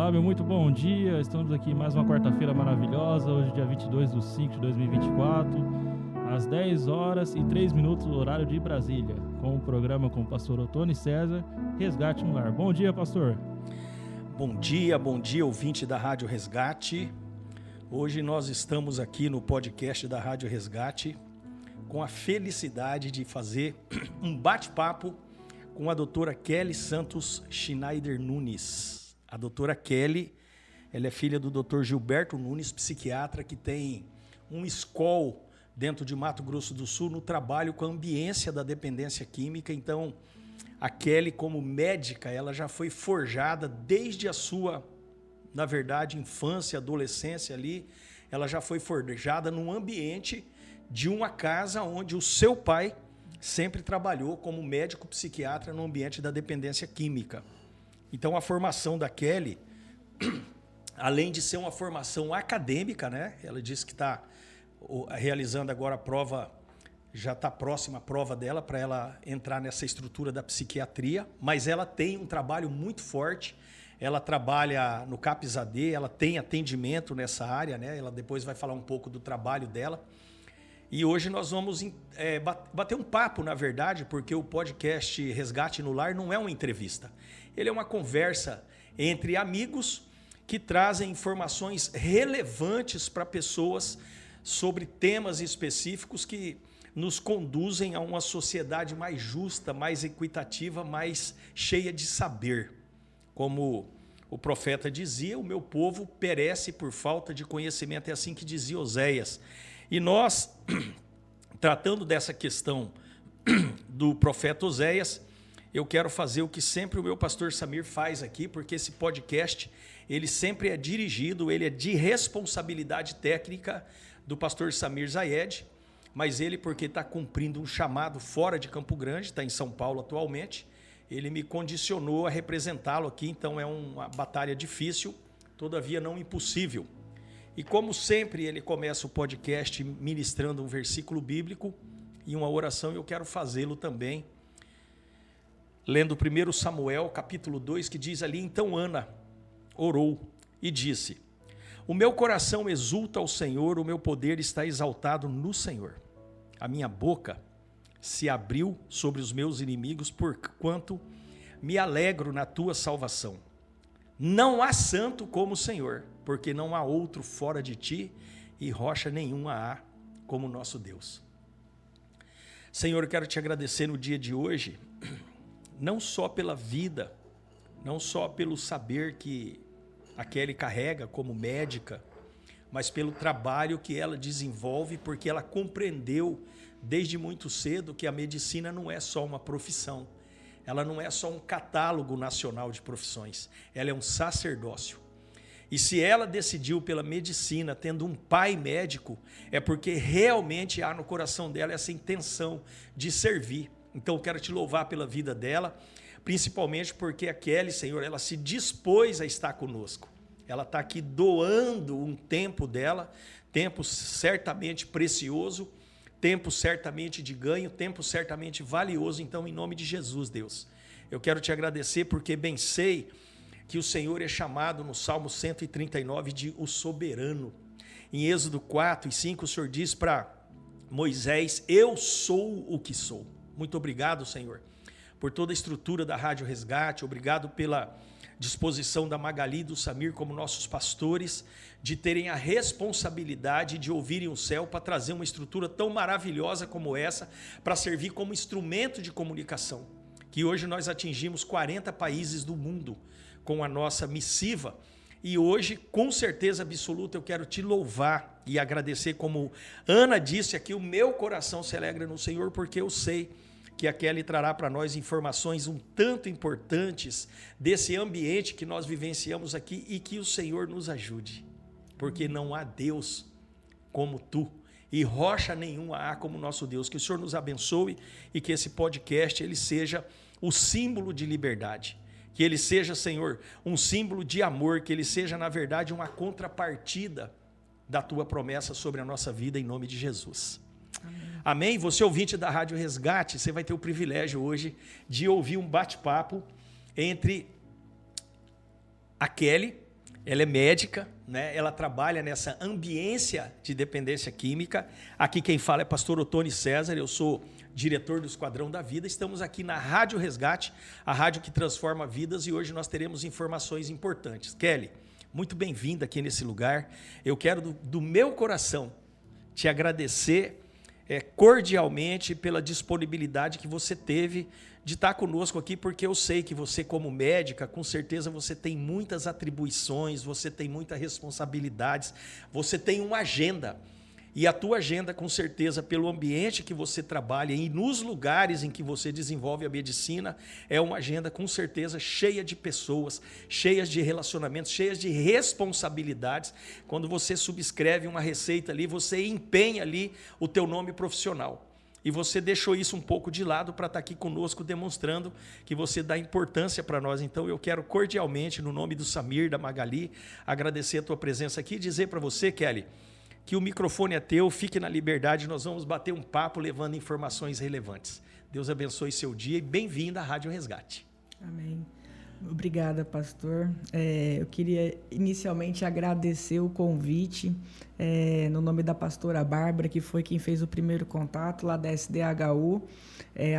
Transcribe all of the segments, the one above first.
Olá, muito bom dia. Estamos aqui em mais uma quarta-feira maravilhosa. Hoje, dia 22/5/2024, às 10 horas e 3 minutos, horário de Brasília, com o programa com o pastor Otônio César, Resgate no Lar. Bom dia, pastor. Bom dia, ouvinte da Rádio Resgate. Hoje nós estamos aqui no podcast da Rádio Resgate com a felicidade de fazer um bate-papo com a doutora Kelly Santos Schneider Nunes. A doutora Kelly, ela é filha do Dr. Gilberto Nunes, psiquiatra, que tem um escol dentro de Mato Grosso do Sul no trabalho com a ambiência da dependência química. Então, a Kelly, como médica, ela já foi forjada desde a sua, na verdade, infância, adolescência ali. Ela já foi forjada num ambiente de uma casa onde o seu pai sempre trabalhou como médico psiquiatra no ambiente da dependência química. Então, a formação da Kelly, além de ser uma formação acadêmica, né? Ela disse que está realizando agora a prova, já está próxima a prova dela para ela entrar nessa estrutura da psiquiatria, mas ela tem um trabalho muito forte. Ela trabalha no CAPS-AD, ela tem atendimento nessa área, né? Ela depois vai falar um pouco do trabalho dela. E hoje nós vamos bater um papo, na verdade, porque o podcast Resgate no Lar não é uma entrevista. Ele é uma conversa entre amigos que trazem informações relevantes para pessoas sobre temas específicos que nos conduzem a uma sociedade mais justa, mais equitativa, mais cheia de saber. Como o profeta dizia, o meu povo perece por falta de conhecimento. É assim que dizia Oséias. E nós, tratando dessa questão do profeta Oséias, eu quero fazer o que sempre o meu pastor Samir faz aqui, porque esse podcast, ele sempre é dirigido, ele é de responsabilidade técnica do pastor Samir Zayed, mas ele, porque está cumprindo um chamado fora de Campo Grande, está em São Paulo atualmente, ele me condicionou a representá-lo aqui, então é uma batalha difícil, todavia não impossível. E como sempre, ele começa o podcast ministrando um versículo bíblico e uma oração, e eu quero fazê-lo também, lendo 1 Samuel, capítulo 2, que diz ali: então Ana orou e disse: o meu coração exulta ao Senhor, o meu poder está exaltado no Senhor. A minha boca se abriu sobre os meus inimigos, porquanto me alegro na tua salvação. Não há santo como o Senhor, porque não há outro fora de ti, e rocha nenhuma há como nosso Deus. Senhor, eu quero te agradecer no dia de hoje, não só pela vida, não só pelo saber que a Kelly carrega como médica, mas pelo trabalho que ela desenvolve, porque ela compreendeu desde muito cedo que a medicina não é só uma profissão, ela não é só um catálogo nacional de profissões, ela é um sacerdócio. E se ela decidiu pela medicina, tendo um pai médico, é porque realmente há no coração dela essa intenção de servir. Então eu quero te louvar pela vida dela, principalmente porque a Kelly, Senhor, ela se dispôs a estar conosco. Ela está aqui doando um tempo dela, tempo certamente precioso, tempo certamente de ganho, tempo certamente valioso. Então, em nome de Jesus, Deus, eu quero te agradecer porque bem sei que o Senhor é chamado no Salmo 139 de o soberano. Em Êxodo 4 e 5, o Senhor diz para Moisés: eu sou o que sou. Muito obrigado, Senhor, por toda a estrutura da Rádio Resgate. Obrigado pela disposição da Magali e do Samir como nossos pastores, de terem a responsabilidade de ouvirem o céu para trazer uma estrutura tão maravilhosa como essa, para servir como instrumento de comunicação. Que hoje nós atingimos 40 países do mundo com a nossa missiva, e hoje, com certeza absoluta, eu quero te louvar e agradecer, como Ana disse aqui, o meu coração se alegra no Senhor, porque eu sei que a Kelly trará para nós informações um tanto importantes desse ambiente que nós vivenciamos aqui, e que o Senhor nos ajude, porque não há Deus como tu, e rocha nenhuma há como nosso Deus. Que o Senhor nos abençoe e que esse podcast ele seja o símbolo de liberdade, que ele seja, Senhor, um símbolo de amor, que ele seja, na verdade, uma contrapartida da tua promessa sobre a nossa vida, em nome de Jesus. Amém? Você, ouvinte da Rádio Resgate, você vai ter o privilégio hoje de ouvir um bate-papo entre a Kelly Ela é médica, né? Ela trabalha nessa ambiência de dependência química. Aqui quem fala é pastor Ottoni César, eu sou diretor do Esquadrão da Vida. Estamos aqui na Rádio Resgate, a rádio que transforma vidas, e hoje nós teremos informações importantes. Kelly, muito bem-vinda aqui nesse lugar. Eu quero do meu coração te agradecer cordialmente pela disponibilidade que você teve de estar conosco aqui, porque eu sei que você, como médica, com certeza você tem muitas atribuições, você tem muitas responsabilidades, você tem uma agenda. E a tua agenda, com certeza, pelo ambiente que você trabalha e nos lugares em que você desenvolve a medicina, é uma agenda, com certeza, cheia de pessoas, cheias de relacionamentos, cheias de responsabilidades. Quando você subscreve uma receita ali, você empenha ali o teu nome profissional. E você deixou isso um pouco de lado para estar aqui conosco, demonstrando que você dá importância para nós. Então, eu quero cordialmente, no nome do Samir, da Magali, agradecer a tua presença aqui e dizer para você, Kelly, que o microfone é teu, fique na liberdade, nós vamos bater um papo levando informações relevantes. Deus abençoe seu dia e bem-vinda à Rádio Resgate. Amém. Obrigada, pastor. Eu queria inicialmente agradecer o convite no nome da pastora Bárbara, que foi quem fez o primeiro contato lá da SDHU.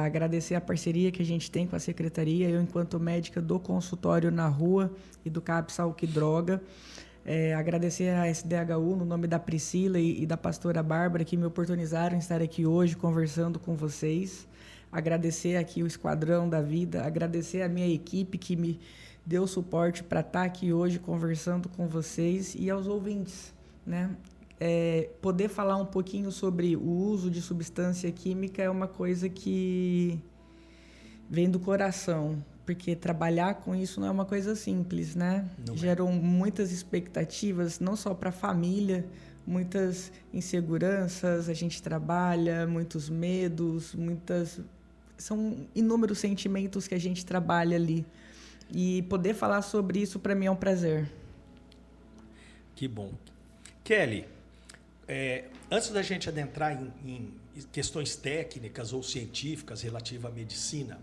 Agradecer a parceria que a gente tem com a secretaria, eu enquanto médica do consultório na rua e do CAP Saúde e Droga. Agradecer a SDHU no nome da Priscila e da pastora Bárbara, que me oportunizaram estar aqui hoje conversando com vocês. Agradecer aqui o Esquadrão da Vida, agradecer a minha equipe que me deu suporte para estar aqui hoje conversando com vocês e aos ouvintes, né? Poder falar um pouquinho sobre o uso de substância química é uma coisa que vem do coração, porque trabalhar com isso não é uma coisa simples, né? Geram muitas expectativas, não só para a família, muitas inseguranças, a gente trabalha, muitos medos, são inúmeros sentimentos que a gente trabalha ali. E poder falar sobre isso, para mim, é um prazer. Que bom. Kelly, antes da gente adentrar em questões técnicas ou científicas relativas à medicina,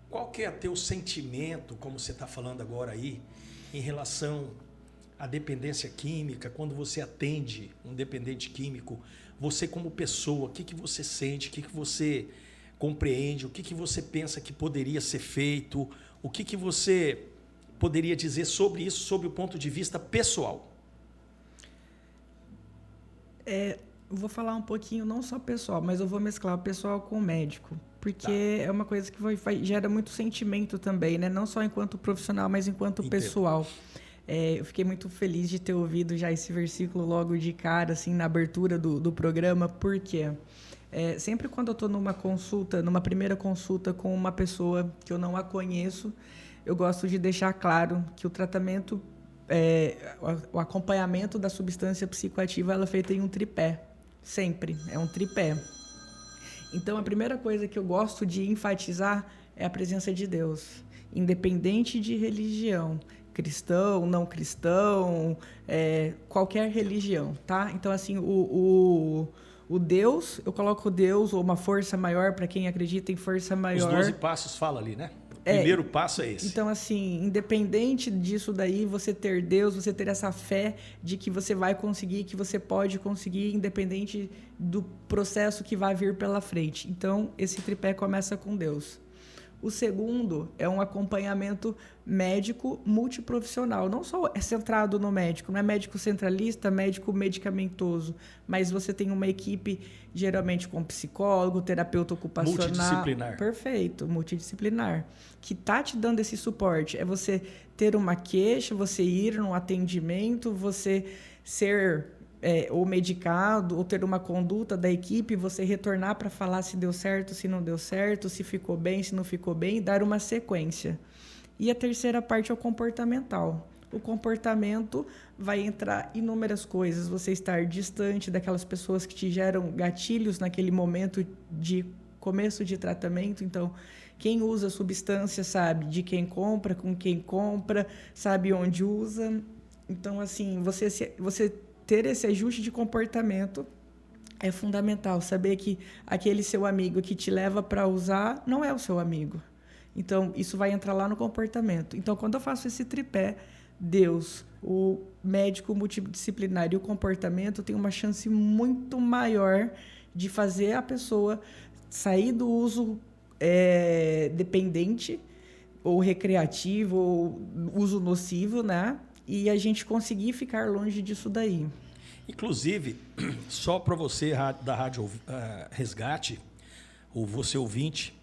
qual que é o teu sentimento, como você está falando agora aí, em relação à dependência química, quando você atende um dependente químico, você como pessoa, o que você sente, o que você compreende, o que você pensa que poderia ser feito, o que você poderia dizer sobre isso, sobre o ponto de vista pessoal? Vou falar um pouquinho, não só pessoal, mas eu vou mesclar o pessoal com o médico, porque é uma coisa que gera muito sentimento também, né? Não só enquanto profissional, mas enquanto pessoal. Eu fiquei muito feliz de ter ouvido já esse versículo logo de cara, assim, na abertura do programa, porque sempre quando eu estou numa primeira consulta com uma pessoa que eu não a conheço, eu gosto de deixar claro que o tratamento, o acompanhamento da substância psicoativa, ela é feita em um tripé. Sempre, é um tripé. Então, a primeira coisa que eu gosto de enfatizar é a presença de Deus, independente de religião, cristão, não cristão, qualquer religião, tá? Então, assim, o Deus, eu coloco Deus ou uma força maior, para quem acredita em força maior. Os 12 passos fala ali, né? O primeiro passo é esse. Então, assim, independente disso daí, você ter Deus, você ter essa fé de que você vai conseguir, que você pode conseguir, independente do processo que vai vir pela frente. Então, esse tripé começa com Deus. O segundo é um acompanhamento médico multiprofissional. Não só é centrado no médico, não é médico centralista, médico medicamentoso, mas você tem uma equipe geralmente com psicólogo, terapeuta ocupacional. Multidisciplinar. Perfeito, multidisciplinar. Que está te dando esse suporte. É você ter uma queixa, você ir num atendimento, você ser ou medicado, ou ter uma conduta da equipe, você retornar para falar se deu certo, se não deu certo, se ficou bem, se não ficou bem, dar uma sequência. E a terceira parte é o comportamental. O comportamento vai entrar inúmeras coisas, você estar distante daquelas pessoas que te geram gatilhos naquele momento de começo de tratamento. Então, quem usa substância sabe de quem compra, com quem compra, sabe onde usa. Então, assim, você ter esse ajuste de comportamento é fundamental. Saber que aquele seu amigo que te leva para usar não é o seu amigo. Então, isso vai entrar lá no comportamento. Então, quando eu faço esse tripé, Deus, o médico multidisciplinar e o comportamento tem uma chance muito maior de fazer a pessoa sair do uso dependente ou recreativo ou uso nocivo, né? E a gente conseguir ficar longe disso daí. Inclusive, só para você da Rádio Resgate, ou você ouvinte,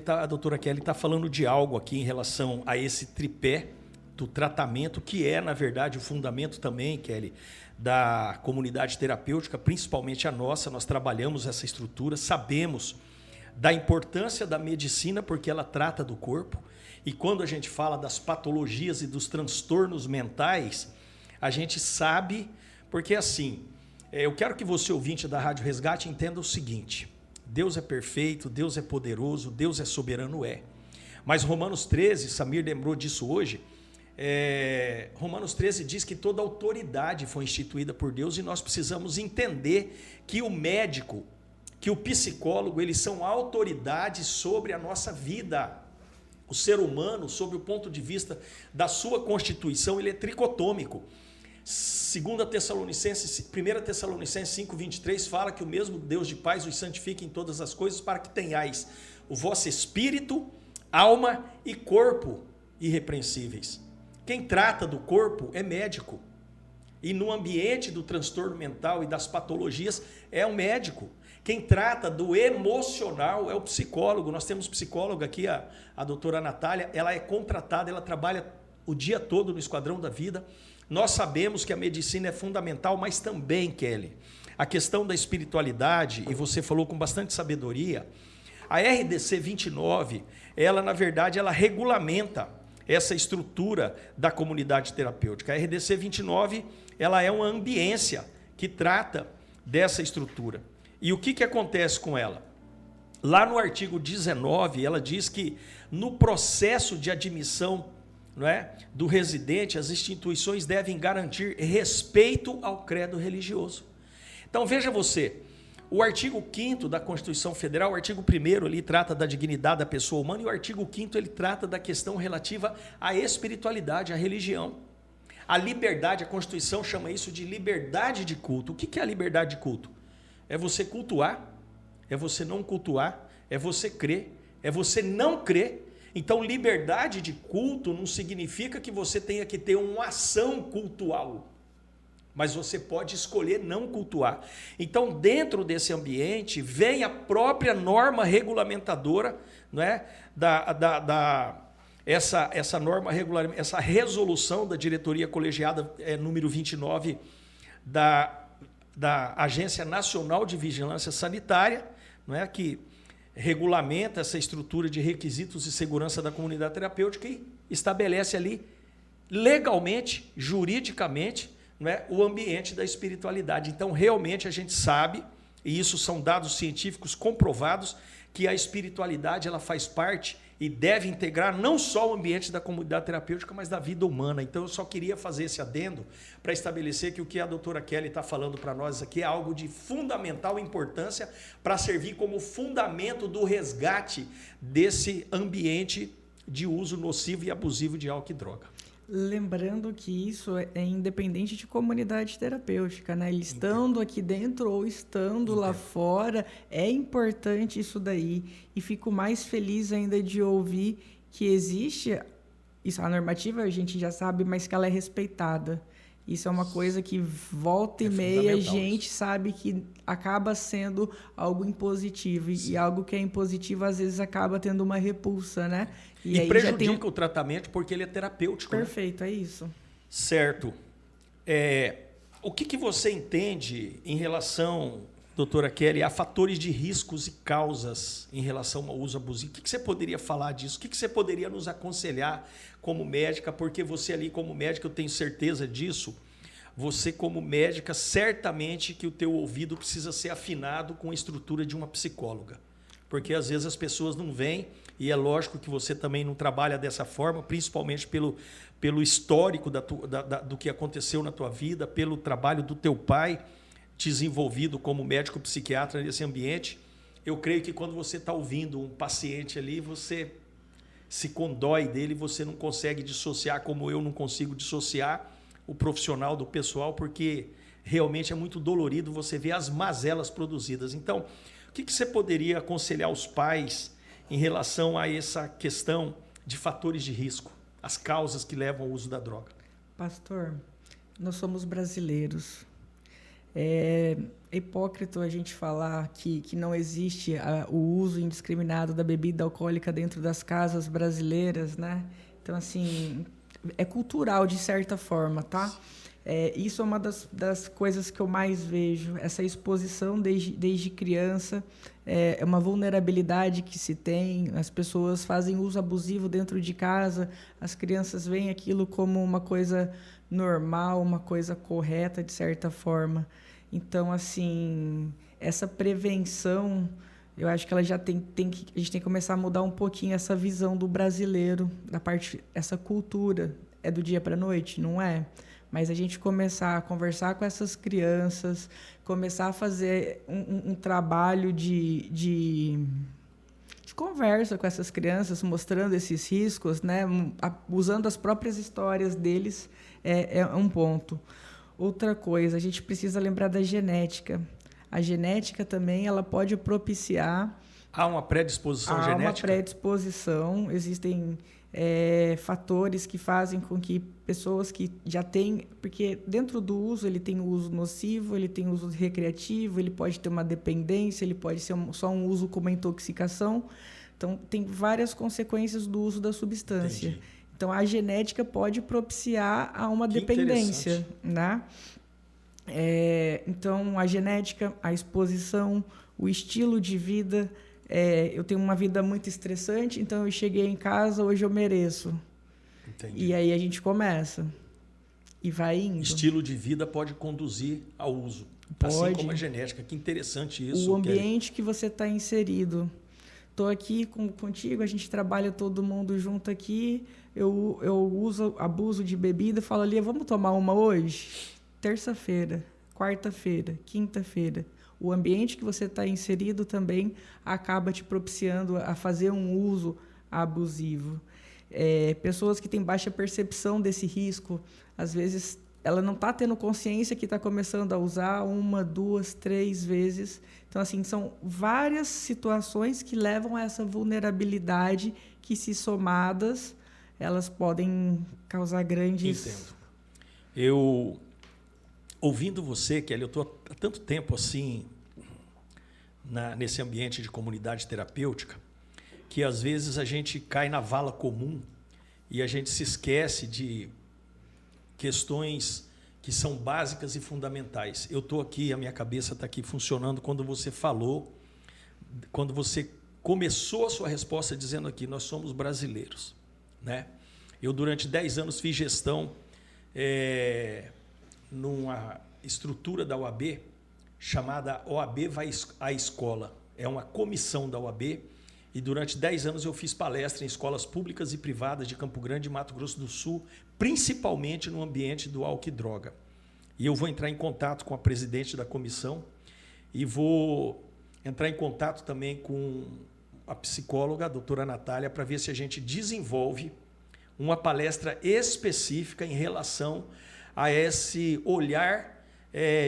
a doutora Kelly está falando de algo aqui em relação a esse tripé do tratamento, que é, na verdade, o fundamento também, Kelly, da comunidade terapêutica, principalmente a nossa. Nós trabalhamos essa estrutura, sabemos da importância da medicina, porque ela trata do corpo. E quando a gente fala das patologias e dos transtornos mentais, a gente sabe, porque assim, eu quero que você, ouvinte da Rádio Resgate, entenda o seguinte: Deus é perfeito, Deus é poderoso, Deus é soberano, Mas Romanos 13, Samir lembrou disso hoje, Romanos 13 diz que toda autoridade foi instituída por Deus, e nós precisamos entender que o médico, que o psicólogo, eles são autoridades sobre a nossa vida. O ser humano, sob o ponto de vista da sua constituição, ele é tricotômico. 1 Tessalonicenses 5:23 fala que o mesmo Deus de paz os santifique em todas as coisas, para que tenhais o vosso espírito, alma e corpo irrepreensíveis. Quem trata do corpo é médico. E no ambiente do transtorno mental e das patologias é um médico. Quem trata do emocional é o psicólogo. Nós temos psicóloga aqui, a doutora Natália, ela é contratada, ela trabalha o dia todo no Esquadrão da Vida. Nós sabemos que a medicina é fundamental, mas também, Kelly, a questão da espiritualidade, e você falou com bastante sabedoria, a RDC 29, ela, na verdade, ela regulamenta essa estrutura da comunidade terapêutica. A RDC 29, ela é uma ambiência que trata dessa estrutura. E o que acontece com ela? Lá no artigo 19, ela diz que no processo de admissão, não é, do residente, as instituições devem garantir respeito ao credo religioso. Então veja você, o artigo 5º da Constituição Federal, o artigo 1º ali trata da dignidade da pessoa humana, e o artigo 5º ele trata da questão relativa à espiritualidade, à religião. A liberdade, a Constituição chama isso de liberdade de culto. O que é a liberdade de culto? É você cultuar, é você não cultuar, é você crer, é você não crer. Então, liberdade de culto não significa que você tenha que ter uma ação cultual, mas você pode escolher não cultuar. Então, dentro desse ambiente, vem a própria norma regulamentadora, não é? Essa norma regulamentar, essa resolução da diretoria colegiada número 29 da Agência Nacional de Vigilância Sanitária, não é? Que regulamenta essa estrutura de requisitos de segurança da comunidade terapêutica e estabelece ali legalmente, juridicamente, não é, o ambiente da espiritualidade. Então, realmente, a gente sabe, e isso são dados científicos comprovados, que a espiritualidade ela faz parte e deve integrar não só o ambiente da comunidade terapêutica, mas da vida humana. Então, eu só queria fazer esse adendo para estabelecer que o que a doutora Kelly está falando para nós aqui é algo de fundamental importância para servir como fundamento do resgate desse ambiente de uso nocivo e abusivo de álcool e droga. Lembrando que isso é independente de comunidade terapêutica, né? Estando aqui dentro ou estando lá fora, é importante isso daí. E fico mais feliz ainda de ouvir que existe, isso, a normativa a gente já sabe, mas que ela é respeitada. Isso é uma coisa que volta e meia a gente sabe que acaba sendo algo impositivo. E algo que é impositivo, às vezes, acaba tendo uma repulsa, né? E aí prejudica o tratamento porque ele é terapêutico. Perfeito, né? É isso. Certo. O que você entende em relação, doutora Kelly, a fatores de riscos e causas em relação ao uso abusivo? O que você poderia falar disso? O que você poderia nos aconselhar como médica? Porque você ali como médica, eu tenho certeza disso, você como médica, certamente que o teu ouvido precisa ser afinado com a estrutura de uma psicóloga. Porque às vezes as pessoas não veem, e é lógico que você também não trabalha dessa forma, principalmente pelo histórico do que aconteceu na tua vida, pelo trabalho do teu pai desenvolvido como médico psiquiatra nesse ambiente. Eu creio que quando você está ouvindo um paciente ali, você se condói dele, você não consegue dissociar, como eu não consigo dissociar o profissional do pessoal, porque realmente é muito dolorido você ver as mazelas produzidas. Então, o que você poderia aconselhar os pais em relação a essa questão de fatores de risco, as causas que levam ao uso da droga? Pastor, nós somos brasileiros. É hipócrita a gente falar que não existe o uso indiscriminado da bebida alcoólica dentro das casas brasileiras, né? Então, assim, é cultural de certa forma, tá? Isso é uma das coisas que eu mais vejo, essa exposição desde criança, é uma vulnerabilidade que se tem, as pessoas fazem uso abusivo dentro de casa, as crianças veem aquilo como uma coisa normal, uma coisa correta, de certa forma. Então, assim, essa prevenção, eu acho que ela já a gente tem que começar a mudar um pouquinho essa visão do brasileiro, essa cultura. É do dia para a noite? Não é. Mas a gente começar a conversar com essas crianças, começar a fazer um trabalho de conversa com essas crianças, mostrando esses riscos, né? Usando as próprias histórias deles, é um ponto. Outra coisa, a gente precisa lembrar da genética. A genética também ela pode propiciar... Há uma predisposição genética? Há uma predisposição, existem fatores que fazem com que pessoas que já têm... Porque dentro do uso, ele tem o uso nocivo, ele tem o uso recreativo, ele pode ter uma dependência, ele pode ser só um uso como intoxicação. Então, tem várias consequências do uso da substância. Entendi. Então, a genética pode propiciar a uma dependência, né? Então, a genética, a exposição, o estilo de vida... eu tenho uma vida muito estressante, então eu cheguei em casa, hoje eu mereço. Entendi. E aí a gente começa e vai indo. Estilo de vida pode conduzir ao uso, Pode. Assim como a genética. Que interessante isso. O ambiente que você está inserido. Estou aqui contigo, a gente trabalha todo mundo junto aqui, eu abuso de bebida, falo ali, vamos tomar uma hoje? Terça-feira, quarta-feira, quinta-feira. O ambiente que você está inserido também acaba te propiciando a fazer um uso abusivo. Pessoas que têm baixa percepção desse risco, às vezes ela não está tendo consciência que está começando a usar 1, 2, 3 vezes. Então, assim, são várias situações que levam a essa vulnerabilidade que, se somadas, elas podem causar grandes... Entendo. Eu, ouvindo você, Kelly, eu estou há tanto tempo assim nesse ambiente de comunidade terapêutica que às vezes a gente cai na vala comum e a gente se esquece de questões que são básicas e fundamentais. Eu estou aqui, a minha cabeça está aqui funcionando quando você falou, quando você começou a sua resposta dizendo aqui, nós somos brasileiros, né? Eu durante 10 anos fiz gestão numa estrutura da OAB chamada OAB Vai à Escola. É uma comissão da OAB e durante 10 anos eu fiz palestra em escolas públicas e privadas de Campo Grande e Mato Grosso do Sul, principalmente no ambiente do álcool e droga. E eu vou entrar em contato com a presidente da comissão e vou entrar em contato também com a psicóloga, a doutora Natália, para ver se a gente desenvolve uma palestra específica em relação a esse olhar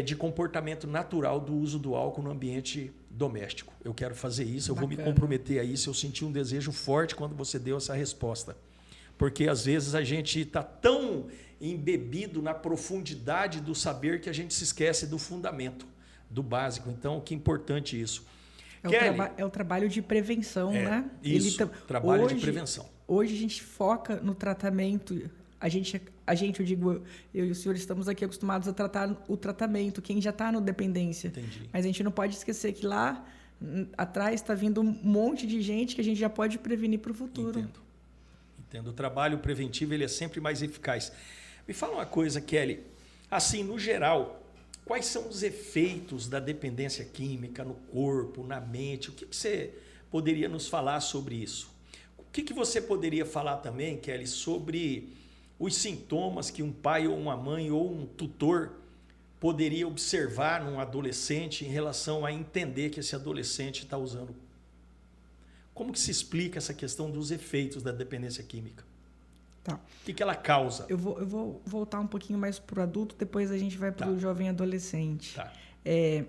de comportamento natural do uso do álcool no ambiente doméstico. Eu quero fazer isso, eu vou me comprometer a isso. Eu senti um desejo forte quando você deu essa resposta. Porque, às vezes, a gente está tão embebido na profundidade do saber que a gente se esquece do fundamento, do básico. Então, que importante isso. É o trabalho de prevenção, né? Isso, trabalho de prevenção. Hoje a gente foca no tratamento. A gente, eu digo, eu e o senhor estamos aqui acostumados a tratar o tratamento, quem já está no dependência. Entendi. Mas a gente não pode esquecer que lá atrás está vindo um monte de gente que a gente já pode prevenir para o futuro. Entendo. O trabalho preventivo ele é sempre mais eficaz. Me fala uma coisa, Kelly. Assim, no geral, quais são os efeitos da dependência química no corpo, na mente? O que você poderia nos falar sobre isso? O que você poderia falar também, Kelly, sobre os sintomas que um pai ou uma mãe ou um tutor poderia observar num adolescente em relação a entender que esse adolescente está usando? Como que se explica essa questão dos efeitos da dependência química? Tá. O que ela causa? Eu vou voltar um pouquinho mais para o adulto, depois a gente vai para o jovem adolescente. Tá.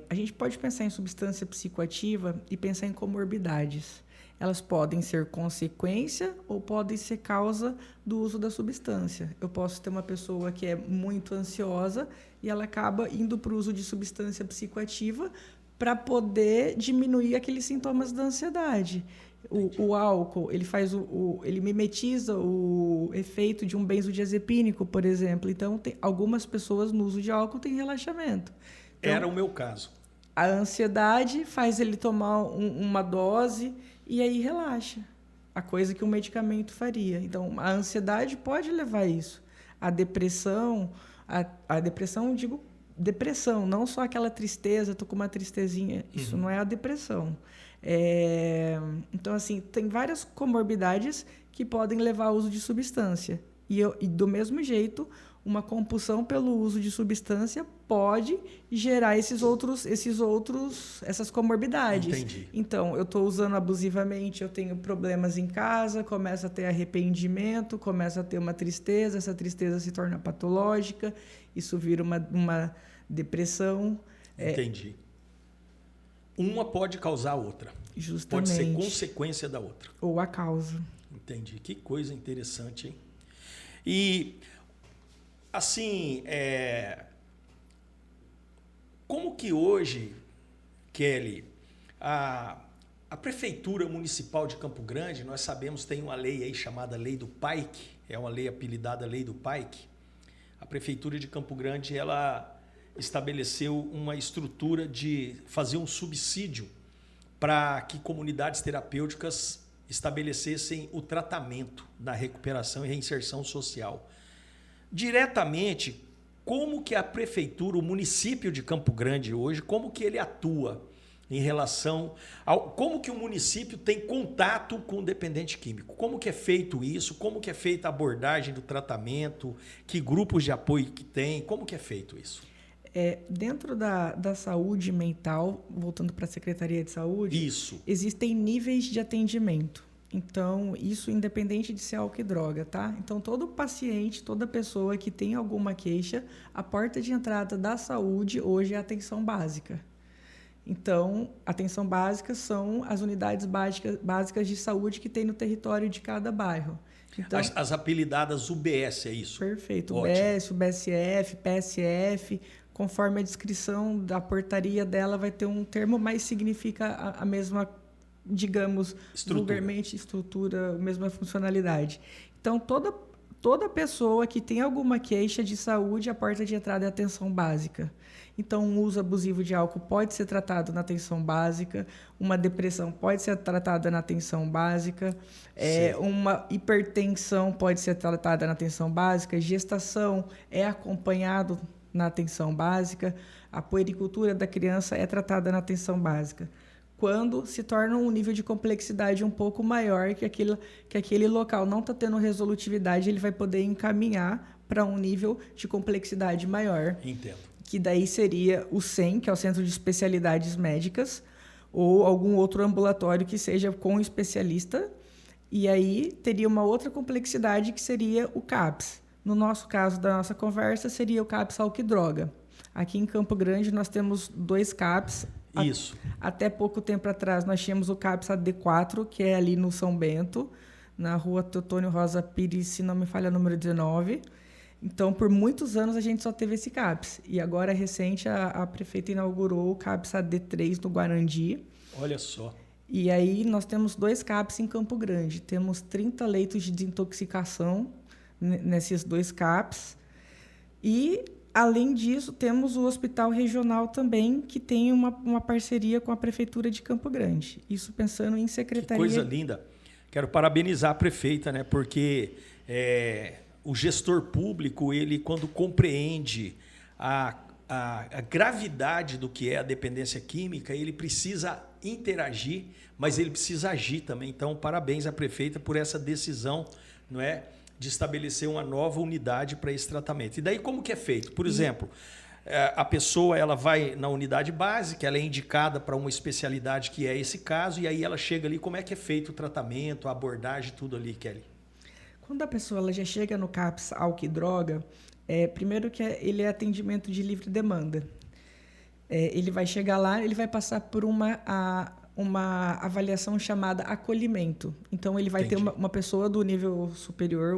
A gente pode pensar em substância psicoativa e pensar em comorbidades. Elas podem ser consequência ou podem ser causa do uso da substância. Eu posso ter uma pessoa que é muito ansiosa e ela acaba indo para o uso de substância psicoativa para poder diminuir aqueles sintomas da ansiedade. O álcool, ele mimetiza o efeito de um benzodiazepínico, por exemplo. Então, algumas pessoas no uso de álcool têm relaxamento. Então, era o meu caso. A ansiedade faz ele tomar uma dose e aí relaxa. A coisa que um medicamento faria. Então, a ansiedade pode levar a isso. A depressão, eu digo depressão, não só aquela tristeza, estou com uma tristezinha. Isso não é a depressão. Então, assim, tem várias comorbidades que podem levar ao uso de substância. E do mesmo jeito, uma compulsão pelo uso de substância pode gerar essas comorbidades. Entendi. Então, eu estou usando abusivamente, eu tenho problemas em casa, começo a ter arrependimento, começo a ter uma tristeza, essa tristeza se torna patológica, isso vira uma depressão. Entendi. Uma pode causar a outra. Justamente. Pode ser consequência da outra. Ou a causa. Entendi. Que coisa interessante, hein? E, assim, como que hoje, Kelly, a Prefeitura Municipal de Campo Grande, nós sabemos, tem uma lei aí chamada Lei do Paique, é uma lei apelidada Lei do Paique. A Prefeitura de Campo Grande, ela estabeleceu uma estrutura de fazer um subsídio para que comunidades terapêuticas estabelecessem o tratamento na recuperação e reinserção social. Diretamente, como que a prefeitura, o município de Campo Grande hoje, como que ele atua em relação ao... Como que o município tem contato com o dependente químico? Como que é feito isso? Como que é feita a abordagem do tratamento? Que grupos de apoio que tem? Como que é feito isso? Dentro da saúde mental, voltando para a Secretaria de Saúde, existem níveis de atendimento. Então, isso independente de ser álcool e droga, tá? Então, todo paciente, toda pessoa que tem alguma queixa, a porta de entrada da saúde hoje é a atenção básica. Então, atenção básica são as unidades básicas de saúde que tem no território de cada bairro. Então, as apelidadas UBS, é isso? Perfeito. Ótimo. UBS, UBSF, PSF... Conforme a descrição da portaria dela, vai ter um termo, mas significa a mesma, digamos, vulgarmente, estrutura, a mesma funcionalidade. Então, toda pessoa que tem alguma queixa de saúde, a porta de entrada é a atenção básica. Então, um uso abusivo de álcool pode ser tratado na atenção básica, uma depressão pode ser tratada na atenção básica, uma hipertensão pode ser tratada na atenção básica, gestação é acompanhado na atenção básica, a puericultura da criança é tratada na atenção básica. Quando se torna um nível de complexidade um pouco maior, que aquele local não está tendo resolutividade, ele vai poder encaminhar para um nível de complexidade maior. Entendo. Que daí seria o CEM, que é o Centro de Especialidades Médicas, ou algum outro ambulatório que seja com especialista, e aí teria uma outra complexidade que seria o CAPS. No nosso caso da nossa conversa, seria o CAPS álcool e droga. Aqui em Campo Grande, nós temos 2 CAPS. Isso. Até pouco tempo atrás, nós tínhamos o CAPS AD4, que é ali no São Bento, na rua Teotônio Rosa Pires, se não me falha, número 19. Então, por muitos anos, a gente só teve esse CAPS. E agora, recente, a prefeita inaugurou o CAPS AD3 no Guarandi. Olha só. E aí, nós temos 2 CAPS em Campo Grande. Temos 30 leitos de desintoxicação nesses 2 CAPs. E, além disso, temos o Hospital Regional também, que tem uma parceria com a Prefeitura de Campo Grande. Isso pensando em secretaria... Que coisa linda. Quero parabenizar a prefeita, né? Porque o gestor público, ele, quando compreende a gravidade do que é a dependência química, ele precisa interagir, mas ele precisa agir também. Então, parabéns à prefeita por essa decisão, não é? De estabelecer uma nova unidade para esse tratamento. E daí como que é feito? Por exemplo, a pessoa ela vai na unidade básica, ela é indicada para uma especialidade que é esse caso, e aí ela chega ali, como é que é feito o tratamento, a abordagem, tudo ali, Kelly? Quando a pessoa ela já chega no CAPS Álcool e Droga, primeiro que ele é atendimento de livre demanda. Ele vai chegar lá, ele vai passar por uma avaliação chamada acolhimento. Então, ele vai ter uma pessoa do nível superior,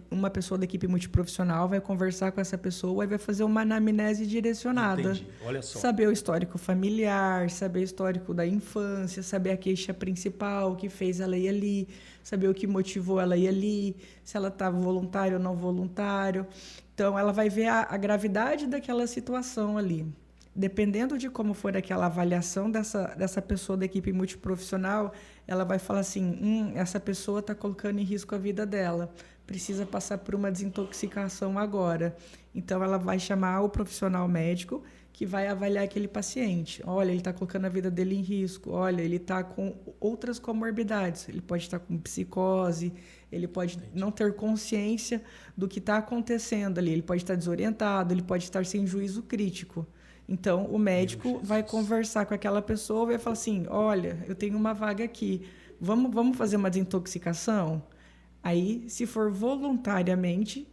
uma pessoa da equipe multiprofissional, vai conversar com essa pessoa e vai fazer uma anamnese direcionada. Entendi. Olha só. Saber o histórico familiar, saber o histórico da infância, saber a queixa principal, o que fez ela ir ali, saber o que motivou ela ir ali, se ela estava voluntária ou não voluntário. Então, ela vai ver a gravidade daquela situação ali. Dependendo de como for aquela avaliação dessa pessoa da equipe multiprofissional, ela vai falar assim, essa pessoa está colocando em risco a vida dela, precisa passar por uma desintoxicação agora. Então, ela vai chamar o profissional médico que vai avaliar aquele paciente. Olha, ele está colocando a vida dele em risco. Olha, ele está com outras comorbidades. Ele pode estar com psicose, ele pode não ter consciência do que está acontecendo ali. Ele pode estar desorientado, ele pode estar sem juízo crítico. Então, o médico vai conversar com aquela pessoa e vai falar assim, olha, eu tenho uma vaga aqui, vamos fazer uma desintoxicação? Aí, se for voluntariamente,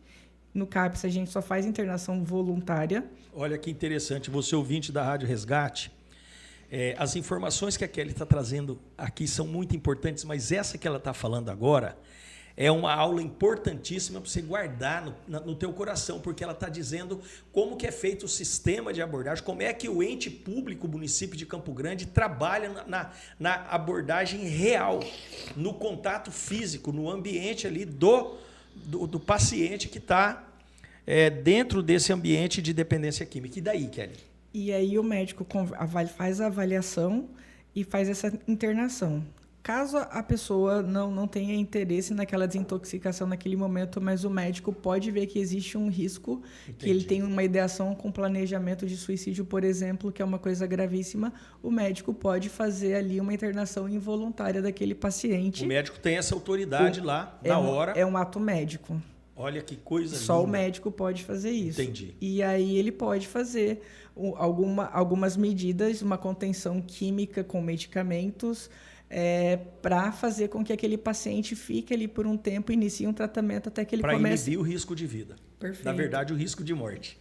no CAPS a gente só faz internação voluntária. Olha que interessante, você ouvinte da Rádio Resgate, as informações que a Kelly está trazendo aqui são muito importantes, mas essa que ela está falando agora é uma aula importantíssima para você guardar no teu coração, porque ela está dizendo como que é feito o sistema de abordagem, como é que o ente público, o município de Campo Grande, trabalha na abordagem real, no contato físico, no ambiente ali do paciente que está dentro desse ambiente de dependência química. E daí, Kelly? E aí o médico faz a avaliação e faz essa internação. Caso a pessoa não tenha interesse naquela desintoxicação naquele momento, mas o médico pode ver que existe um risco, que ele tem uma ideação com planejamento de suicídio, por exemplo, que é uma coisa gravíssima, o médico pode fazer ali uma internação involuntária daquele paciente. O médico tem essa autoridade lá, na hora. É um ato médico. Olha que coisa linda. Só o médico pode fazer isso. Entendi. E aí ele pode fazer algumas medidas, uma contenção química com medicamentos, para fazer com que aquele paciente fique ali por um tempo e inicie um tratamento até que ele comece... Para inibir o risco de vida. Perfeito. Na verdade, o risco de morte.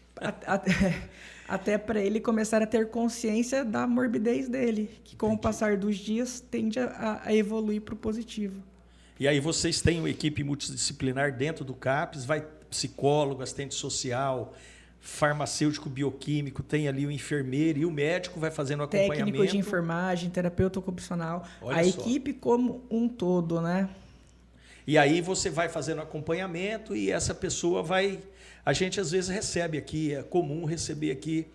Até para ele começar a ter consciência da morbidez dele, que com o passar dos dias tende a evoluir para o positivo. E aí vocês têm uma equipe multidisciplinar dentro do CAPS, vai psicólogo, assistente social, farmacêutico, bioquímico, tem ali o enfermeiro e o médico vai fazendo o acompanhamento. Técnico de enfermagem, terapeuta ocupacional, a equipe como um todo, né? E aí você vai fazendo acompanhamento e essa pessoa vai... A gente às vezes recebe aqui, é comum receber aqui,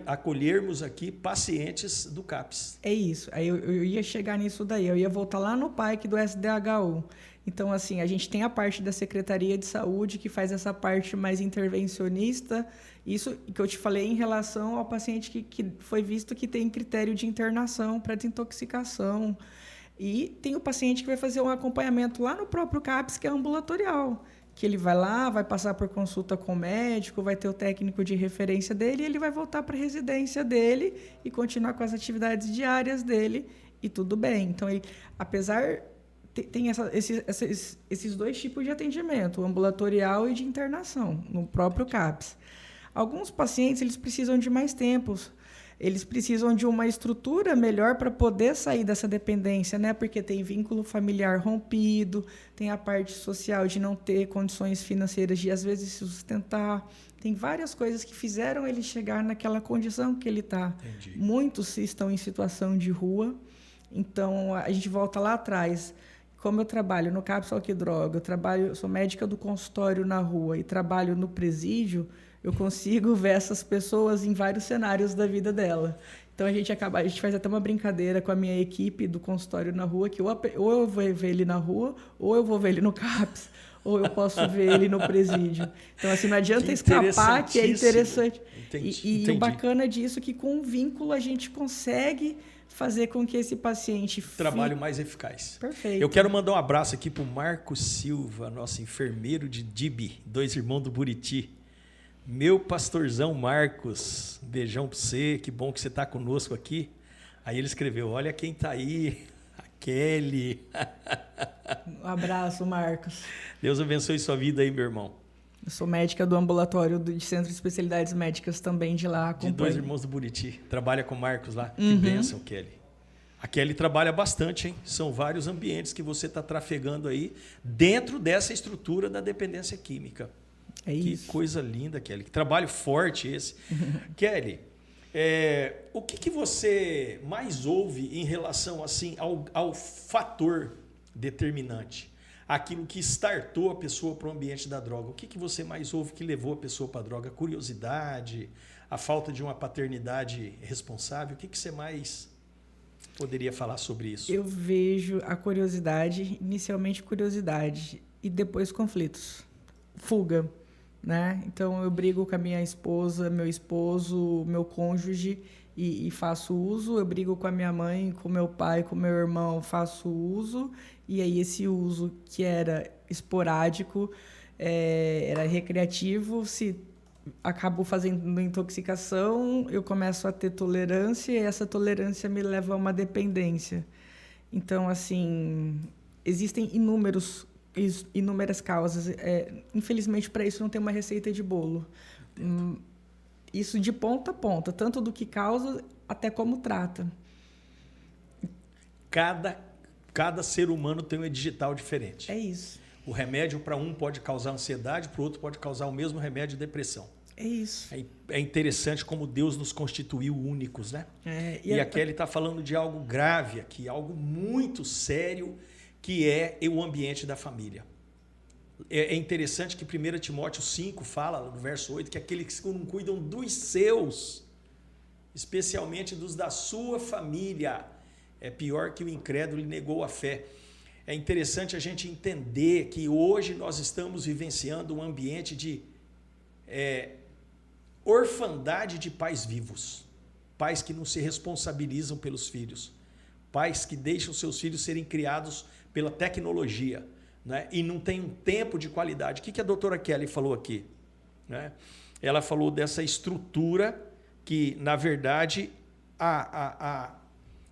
acolhermos aqui pacientes do CAPS. É isso, aí eu ia chegar nisso daí, eu ia voltar lá no PAIC do SDHU. Então, assim, a gente tem a parte da Secretaria de Saúde que faz essa parte mais intervencionista, isso que eu te falei em relação ao paciente que foi visto que tem critério de internação para desintoxicação. E tem o paciente que vai fazer um acompanhamento lá no próprio CAPS, que é ambulatorial, que ele vai lá, vai passar por consulta com o médico, vai ter o técnico de referência dele e ele vai voltar para a residência dele e continuar com as atividades diárias dele e tudo bem. Então, ele, apesar... Tem esses dois tipos de atendimento, o ambulatorial e de internação, no próprio CAPS. Alguns pacientes eles precisam de mais tempos, eles precisam de uma estrutura melhor para poder sair dessa dependência, né? Porque tem vínculo familiar rompido, tem a parte social de não ter condições financeiras de, às vezes, se sustentar. Tem várias coisas que fizeram ele chegar naquela condição que ele está. Muitos estão em situação de rua, então a gente volta lá atrás. Como eu trabalho no CAPS Álcool e Droga, eu sou médica do consultório na rua e trabalho no presídio, eu consigo ver essas pessoas em vários cenários da vida dela. Então a gente faz até uma brincadeira com a minha equipe do consultório na rua, que ou eu vou ver ele na rua, ou eu vou ver ele no CAPS, ou eu posso ver ele no presídio. Então, assim, não adianta escapar, que é interessante. E o bacana disso é que com o vínculo a gente consegue fazer com que esse paciente... Trabalho mais eficaz. Perfeito. Eu quero mandar um abraço aqui para o Marco Silva, nosso enfermeiro de DIB, 2 irmãos do Buriti. Meu pastorzão Marcos, um beijão para você, que bom que você está conosco aqui. Aí ele escreveu, olha quem está aí, a Kelly. Um abraço, Marcos. Deus abençoe sua vida aí, meu irmão. Eu sou médica do ambulatório de Centro de Especialidades Médicas também de lá. De Dois Irmãos do Buriti. Trabalha com o Marcos lá. Que bênção, Kelly. A Kelly trabalha bastante, hein? São vários ambientes que você está trafegando aí dentro dessa estrutura da dependência química. É isso. Que coisa linda, Kelly. Que trabalho forte esse. Kelly, o que você mais ouve em relação assim, ao fator determinante? Aquilo que startou a pessoa para o ambiente da droga. O que você mais ouve que levou a pessoa para a droga? A curiosidade, a falta de uma paternidade responsável? O que você mais poderia falar sobre isso? Eu vejo a curiosidade, inicialmente curiosidade, e depois conflitos. Fuga, né? Então eu brigo com a minha esposa, meu esposo, meu cônjuge e faço uso. Eu brigo com a minha mãe, com meu pai, com meu irmão, faço uso. E aí esse uso que era esporádico, era recreativo, se acabo fazendo intoxicação, eu começo a ter tolerância e essa tolerância me leva a uma dependência. Então, assim, existem inúmeras causas. Infelizmente, para isso não tem uma receita de bolo. Isso de ponta a ponta, tanto do que causa até como trata. Cada ser humano tem um digital diferente. É isso. O remédio para um pode causar ansiedade, para o outro pode causar o mesmo remédio, depressão. É isso. É interessante como Deus nos constituiu únicos, né? E a Kelly está falando de algo grave aqui, algo muito sério, que é o ambiente da família. É interessante que 1 Timóteo 5 fala, no verso 8, que aqueles que não cuidam dos seus, especialmente dos da sua família, é pior que o incrédulo e negou a fé. É interessante a gente entender que hoje nós estamos vivenciando um ambiente de orfandade de pais vivos, pais que não se responsabilizam pelos filhos, pais que deixam seus filhos serem criados pela tecnologia, né? E não tem um tempo de qualidade. O que a doutora Kelly falou aqui? Né? Ela falou dessa estrutura que, na verdade,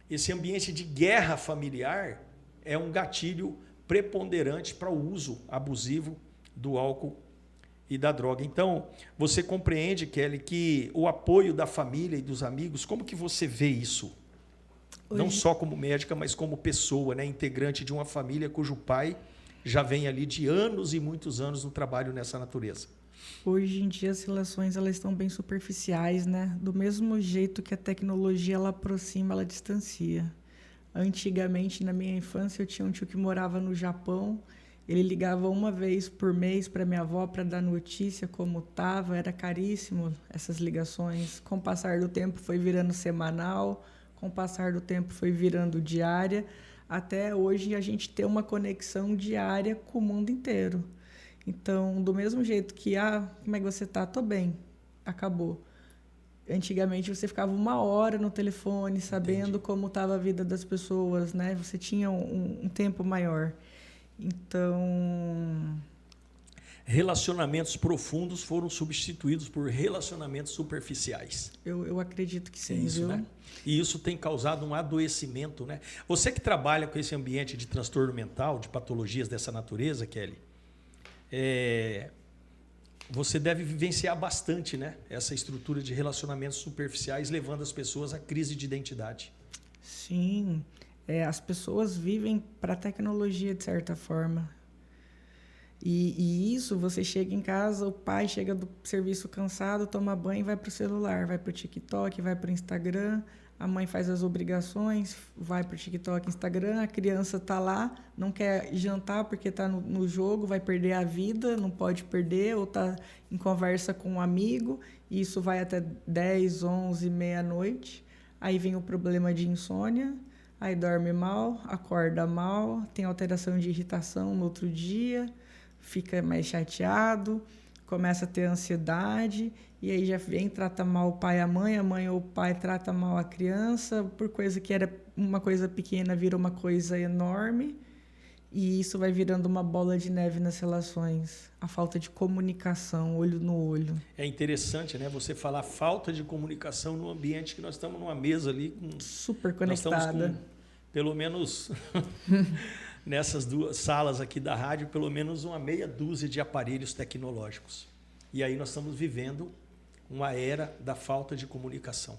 esse ambiente de guerra familiar é um gatilho preponderante para o uso abusivo do álcool e da droga. Então, você compreende, Kelly, que o apoio da família e dos amigos, como que você vê isso? Hoje, não só como médica, mas como pessoa, né? Integrante de uma família cujo pai já vem ali de anos e muitos anos no trabalho nessa natureza. Hoje em dia as relações elas estão bem superficiais, né? Do mesmo jeito que a tecnologia ela aproxima, ela distancia. Antigamente, na minha infância, eu tinha um tio que morava no Japão. Ele ligava uma vez por mês para minha avó para dar notícia como estava. Era caríssimo essas ligações. Com o passar do tempo foi virando semanal, com o passar do tempo foi virando diária. Até hoje a gente ter uma conexão diária com o mundo inteiro. Então, do mesmo jeito que, como é que você está? Tô bem. Acabou. Antigamente você ficava 1 hora no telefone sabendo como estava a vida das pessoas, né? Você tinha um tempo maior. Então... Relacionamentos profundos foram substituídos por relacionamentos superficiais. Eu acredito que sim, isso, viu? Né? E isso tem causado um adoecimento, né? Você que trabalha com esse ambiente de transtorno mental, de patologias dessa natureza, Kelly, você deve vivenciar bastante, né? Essa estrutura de relacionamentos superficiais, levando as pessoas à crise de identidade. Sim, as pessoas vivem para a tecnologia, de certa forma. E isso, você chega em casa, o pai chega do serviço cansado, toma banho e vai para o celular, vai para o TikTok, vai para o Instagram, a mãe faz as obrigações, vai para o TikTok, Instagram, a criança está lá, não quer jantar porque está no jogo, vai perder a vida, não pode perder, ou está em conversa com um amigo, e isso vai até 10, 11, meia-noite, aí vem o problema de insônia, aí dorme mal, acorda mal, tem alteração de irritação no outro dia, fica mais chateado, começa a ter ansiedade, e aí já vem, trata mal o pai e a mãe ou o pai trata mal a criança, por coisa que era uma coisa pequena vira uma coisa enorme, E isso vai virando uma bola de neve nas relações. A falta de comunicação, olho no olho. É interessante, né? Você falar falta de comunicação no ambiente que nós estamos numa mesa ali super conectada. Nós estamos com, pelo menos, nessas duas salas aqui da rádio, pelo menos uma meia dúzia de aparelhos tecnológicos. E aí nós estamos vivendo uma era da falta de comunicação.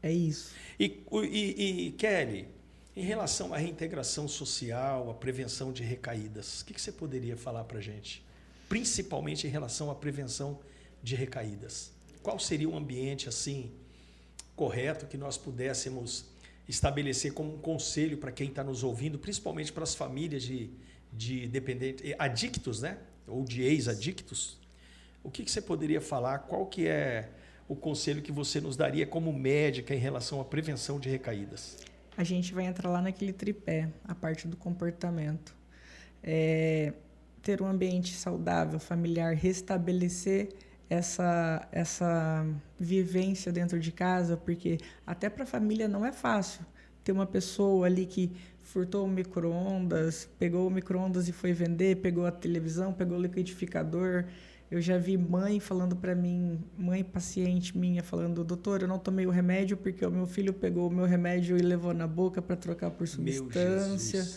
É isso. E Kelly, em relação à reintegração social, à prevenção de recaídas, o que você poderia falar para a gente? Principalmente em relação à prevenção de recaídas. Qual seria um ambiente assim correto que nós pudéssemos estabelecer como um conselho para quem está nos ouvindo, principalmente para as famílias de dependentes, adictos, né? Ou de ex-adictos? O que você poderia falar? Qual que é o conselho que você nos daria como médica em relação à prevenção de recaídas? A gente vai entrar lá naquele tripé, a parte do comportamento. Ter um ambiente saudável, familiar, restabelecer essa vivência dentro de casa, porque até para a família não é fácil ter uma pessoa ali que furtou o micro-ondas, pegou o micro-ondas e foi vender, pegou a televisão, pegou o liquidificador. Eu já vi mãe falando para mim, mãe paciente minha, falando: doutor, eu não tomei o remédio porque o meu filho pegou o meu remédio e levou na boca para trocar por substância.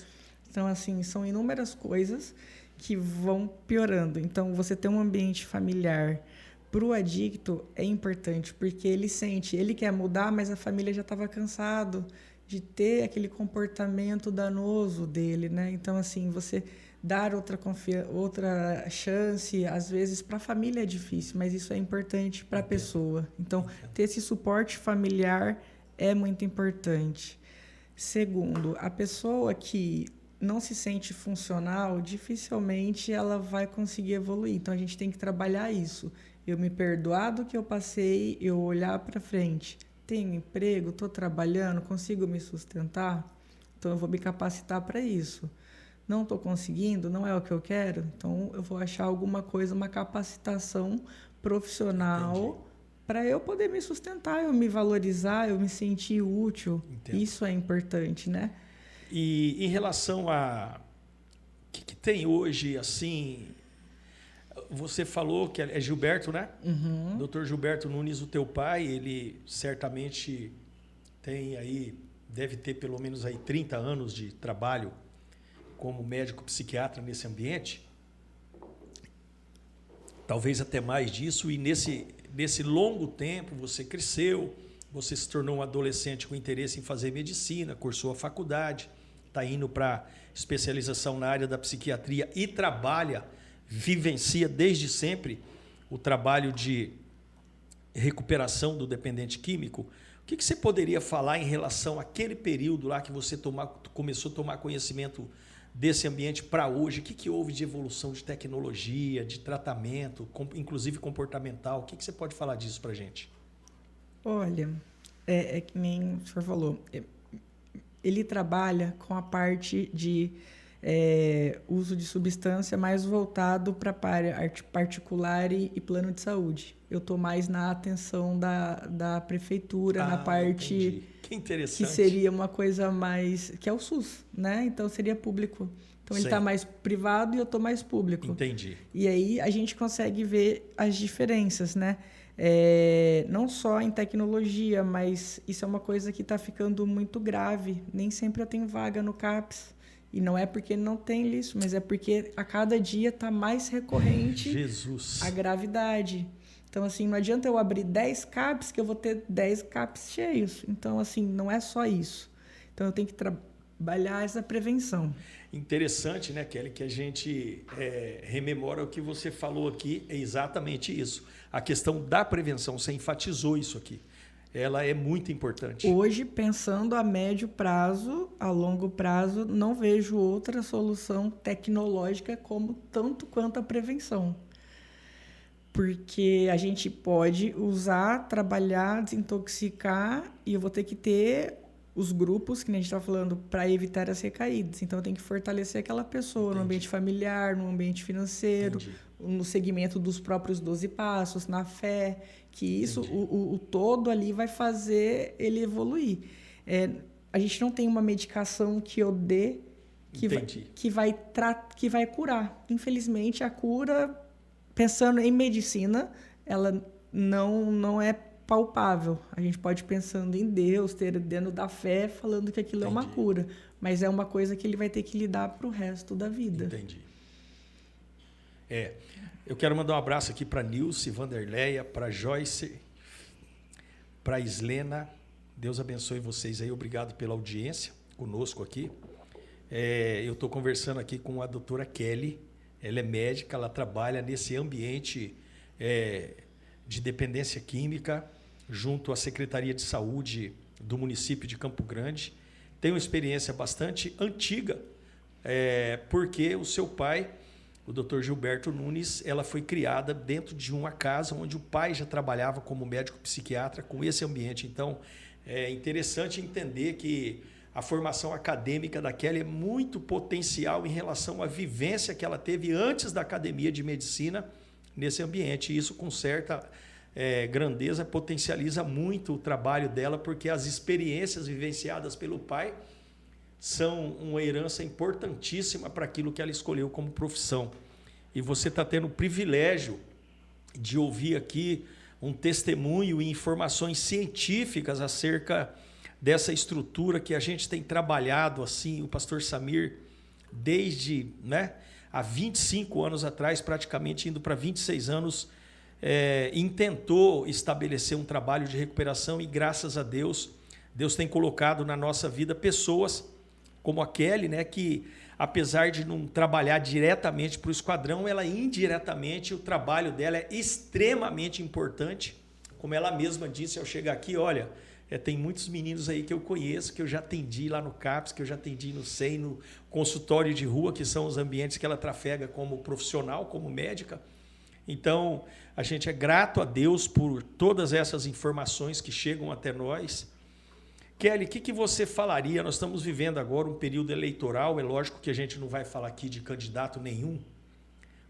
Então, assim, são inúmeras coisas que vão piorando. Então, você ter um ambiente familiar para o adicto é importante, porque ele sente, ele quer mudar, mas a família já estava cansado de ter aquele comportamento danoso dele, né? Então, assim, você dar outra chance, às vezes para a família é difícil, mas isso é importante para a pessoa. Então, ter esse suporte familiar é muito importante. Segundo, a pessoa que não se sente funcional, dificilmente ela vai conseguir evoluir. Então, a gente tem que trabalhar isso. Eu me perdoar do que eu passei, eu olhar para frente. Tenho emprego, estou trabalhando, consigo me sustentar? Então, eu vou me capacitar para isso. Não estou conseguindo, não é o que eu quero? Então, eu vou achar alguma coisa, uma capacitação profissional para eu poder me sustentar, eu me valorizar, eu me sentir útil. Entendo. Isso é importante, né? E em relação a... O que tem hoje, assim... Você falou que é Gilberto, né? Uhum. Dr. Gilberto Nunes, o teu pai, ele certamente tem aí... Deve ter pelo menos aí 30 anos de trabalho como médico psiquiatra nesse ambiente. Talvez até mais disso. E nesse longo tempo você cresceu, você se tornou um adolescente com interesse em fazer medicina, cursou a faculdade, está indo para especialização na área da psiquiatria e vivencia desde sempre o trabalho de recuperação do dependente químico. O que você poderia falar em relação àquele período lá que você começou a tomar conhecimento desse ambiente para hoje? O que houve de evolução de tecnologia, de tratamento, inclusive comportamental? O que você pode falar disso para a gente? Olha, é que nem o senhor falou, ele trabalha com a parte de uso de substância mais voltado para a área particular e plano de saúde. Eu estou mais na atenção da prefeitura, na parte... Entendi. Que interessante. Que seria uma coisa mais... Que é o SUS, né? Então, seria público. Então, ele está mais privado e eu estou mais público. Entendi. E aí, a gente consegue ver as diferenças, né? Não só em tecnologia, mas isso é uma coisa que está ficando muito grave. Nem sempre eu tenho vaga no CAPS. E não é porque não tem isso, mas é porque a cada dia está mais recorrente a gravidade. Então, assim, não adianta eu abrir 10 CAPs que eu vou ter 10 CAPs cheios. Então, assim, não é só isso. Então, eu tenho que trabalhar essa prevenção. Interessante, né, Kelly, que a gente rememora o que você falou aqui, é exatamente isso. A questão da prevenção, você enfatizou isso aqui. Ela é muito importante. Hoje, pensando a médio prazo, a longo prazo, não vejo outra solução tecnológica como tanto quanto a prevenção. Porque a gente pode usar, trabalhar, desintoxicar e eu vou ter que ter os grupos, que a gente está falando, para evitar as recaídas. Então, eu tenho que fortalecer aquela pessoa. Entendi. No ambiente familiar, no ambiente financeiro, entendi, no segmento dos próprios 12 passos, na fé, que isso, o todo ali vai fazer ele evoluir. A gente não tem uma medicação que eu dê que vai curar. Infelizmente, a cura, pensando em medicina, ela não é palpável. A gente pode pensando em Deus, ter dentro da fé, falando que aquilo é uma cura, mas é uma coisa que ele vai ter que lidar para o resto da vida. Entendi. Eu quero mandar um abraço aqui para Nilce, Vanderleia, para Joyce, para Islena. Deus abençoe vocês aí. Obrigado pela audiência conosco aqui. Eu estou conversando aqui com a doutora Kelly. Ela é médica, ela trabalha nesse ambiente de dependência química junto à Secretaria de Saúde do município de Campo Grande. Tem uma experiência bastante antiga, porque o seu pai, o Dr. Gilberto Nunes, ela foi criada dentro de uma casa onde o pai já trabalhava como médico psiquiatra com esse ambiente. Então, é interessante entender que a formação acadêmica da Kelly é muito potencial em relação à vivência que ela teve antes da academia de medicina nesse ambiente. E isso, com certa grandeza, potencializa muito o trabalho dela, porque as experiências vivenciadas pelo pai são uma herança importantíssima para aquilo que ela escolheu como profissão. E você está tendo o privilégio de ouvir aqui um testemunho e informações científicas acerca dessa estrutura que a gente tem trabalhado, assim, o pastor Samir, desde há 25 anos atrás, praticamente indo para 26 anos, intentou estabelecer um trabalho de recuperação e, graças a Deus, Deus tem colocado na nossa vida pessoas como a Kelly, que apesar de não trabalhar diretamente para o esquadrão, ela indiretamente, o trabalho dela é extremamente importante. Como ela mesma disse ao chegar aqui, olha, tem muitos meninos aí que eu conheço, que eu já atendi lá no CAPS, que eu já atendi no SEI, no consultório de rua, que são os ambientes que ela trafega como profissional, como médica. Então, a gente é grato a Deus por todas essas informações que chegam até nós. Kelly, o que você falaria? Nós estamos vivendo agora um período eleitoral, é lógico que a gente não vai falar aqui de candidato nenhum,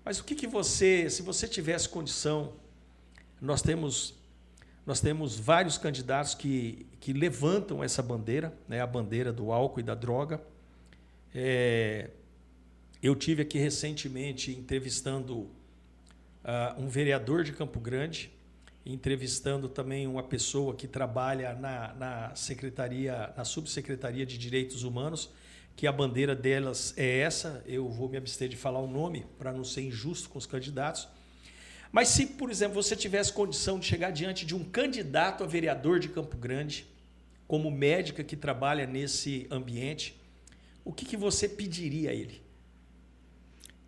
mas o que você, se você tivesse condição, nós temos vários candidatos que levantam essa bandeira, a bandeira do álcool e da droga. Eu tive aqui recentemente entrevistando um vereador de Campo Grande, entrevistando também uma pessoa que trabalha na subsecretaria de Direitos Humanos, que a bandeira delas é essa. Eu vou me abster de falar o nome para não ser injusto com os candidatos. Mas se, por exemplo, você tivesse condição de chegar diante de um candidato a vereador de Campo Grande, como médica que trabalha nesse ambiente, o que você pediria a ele?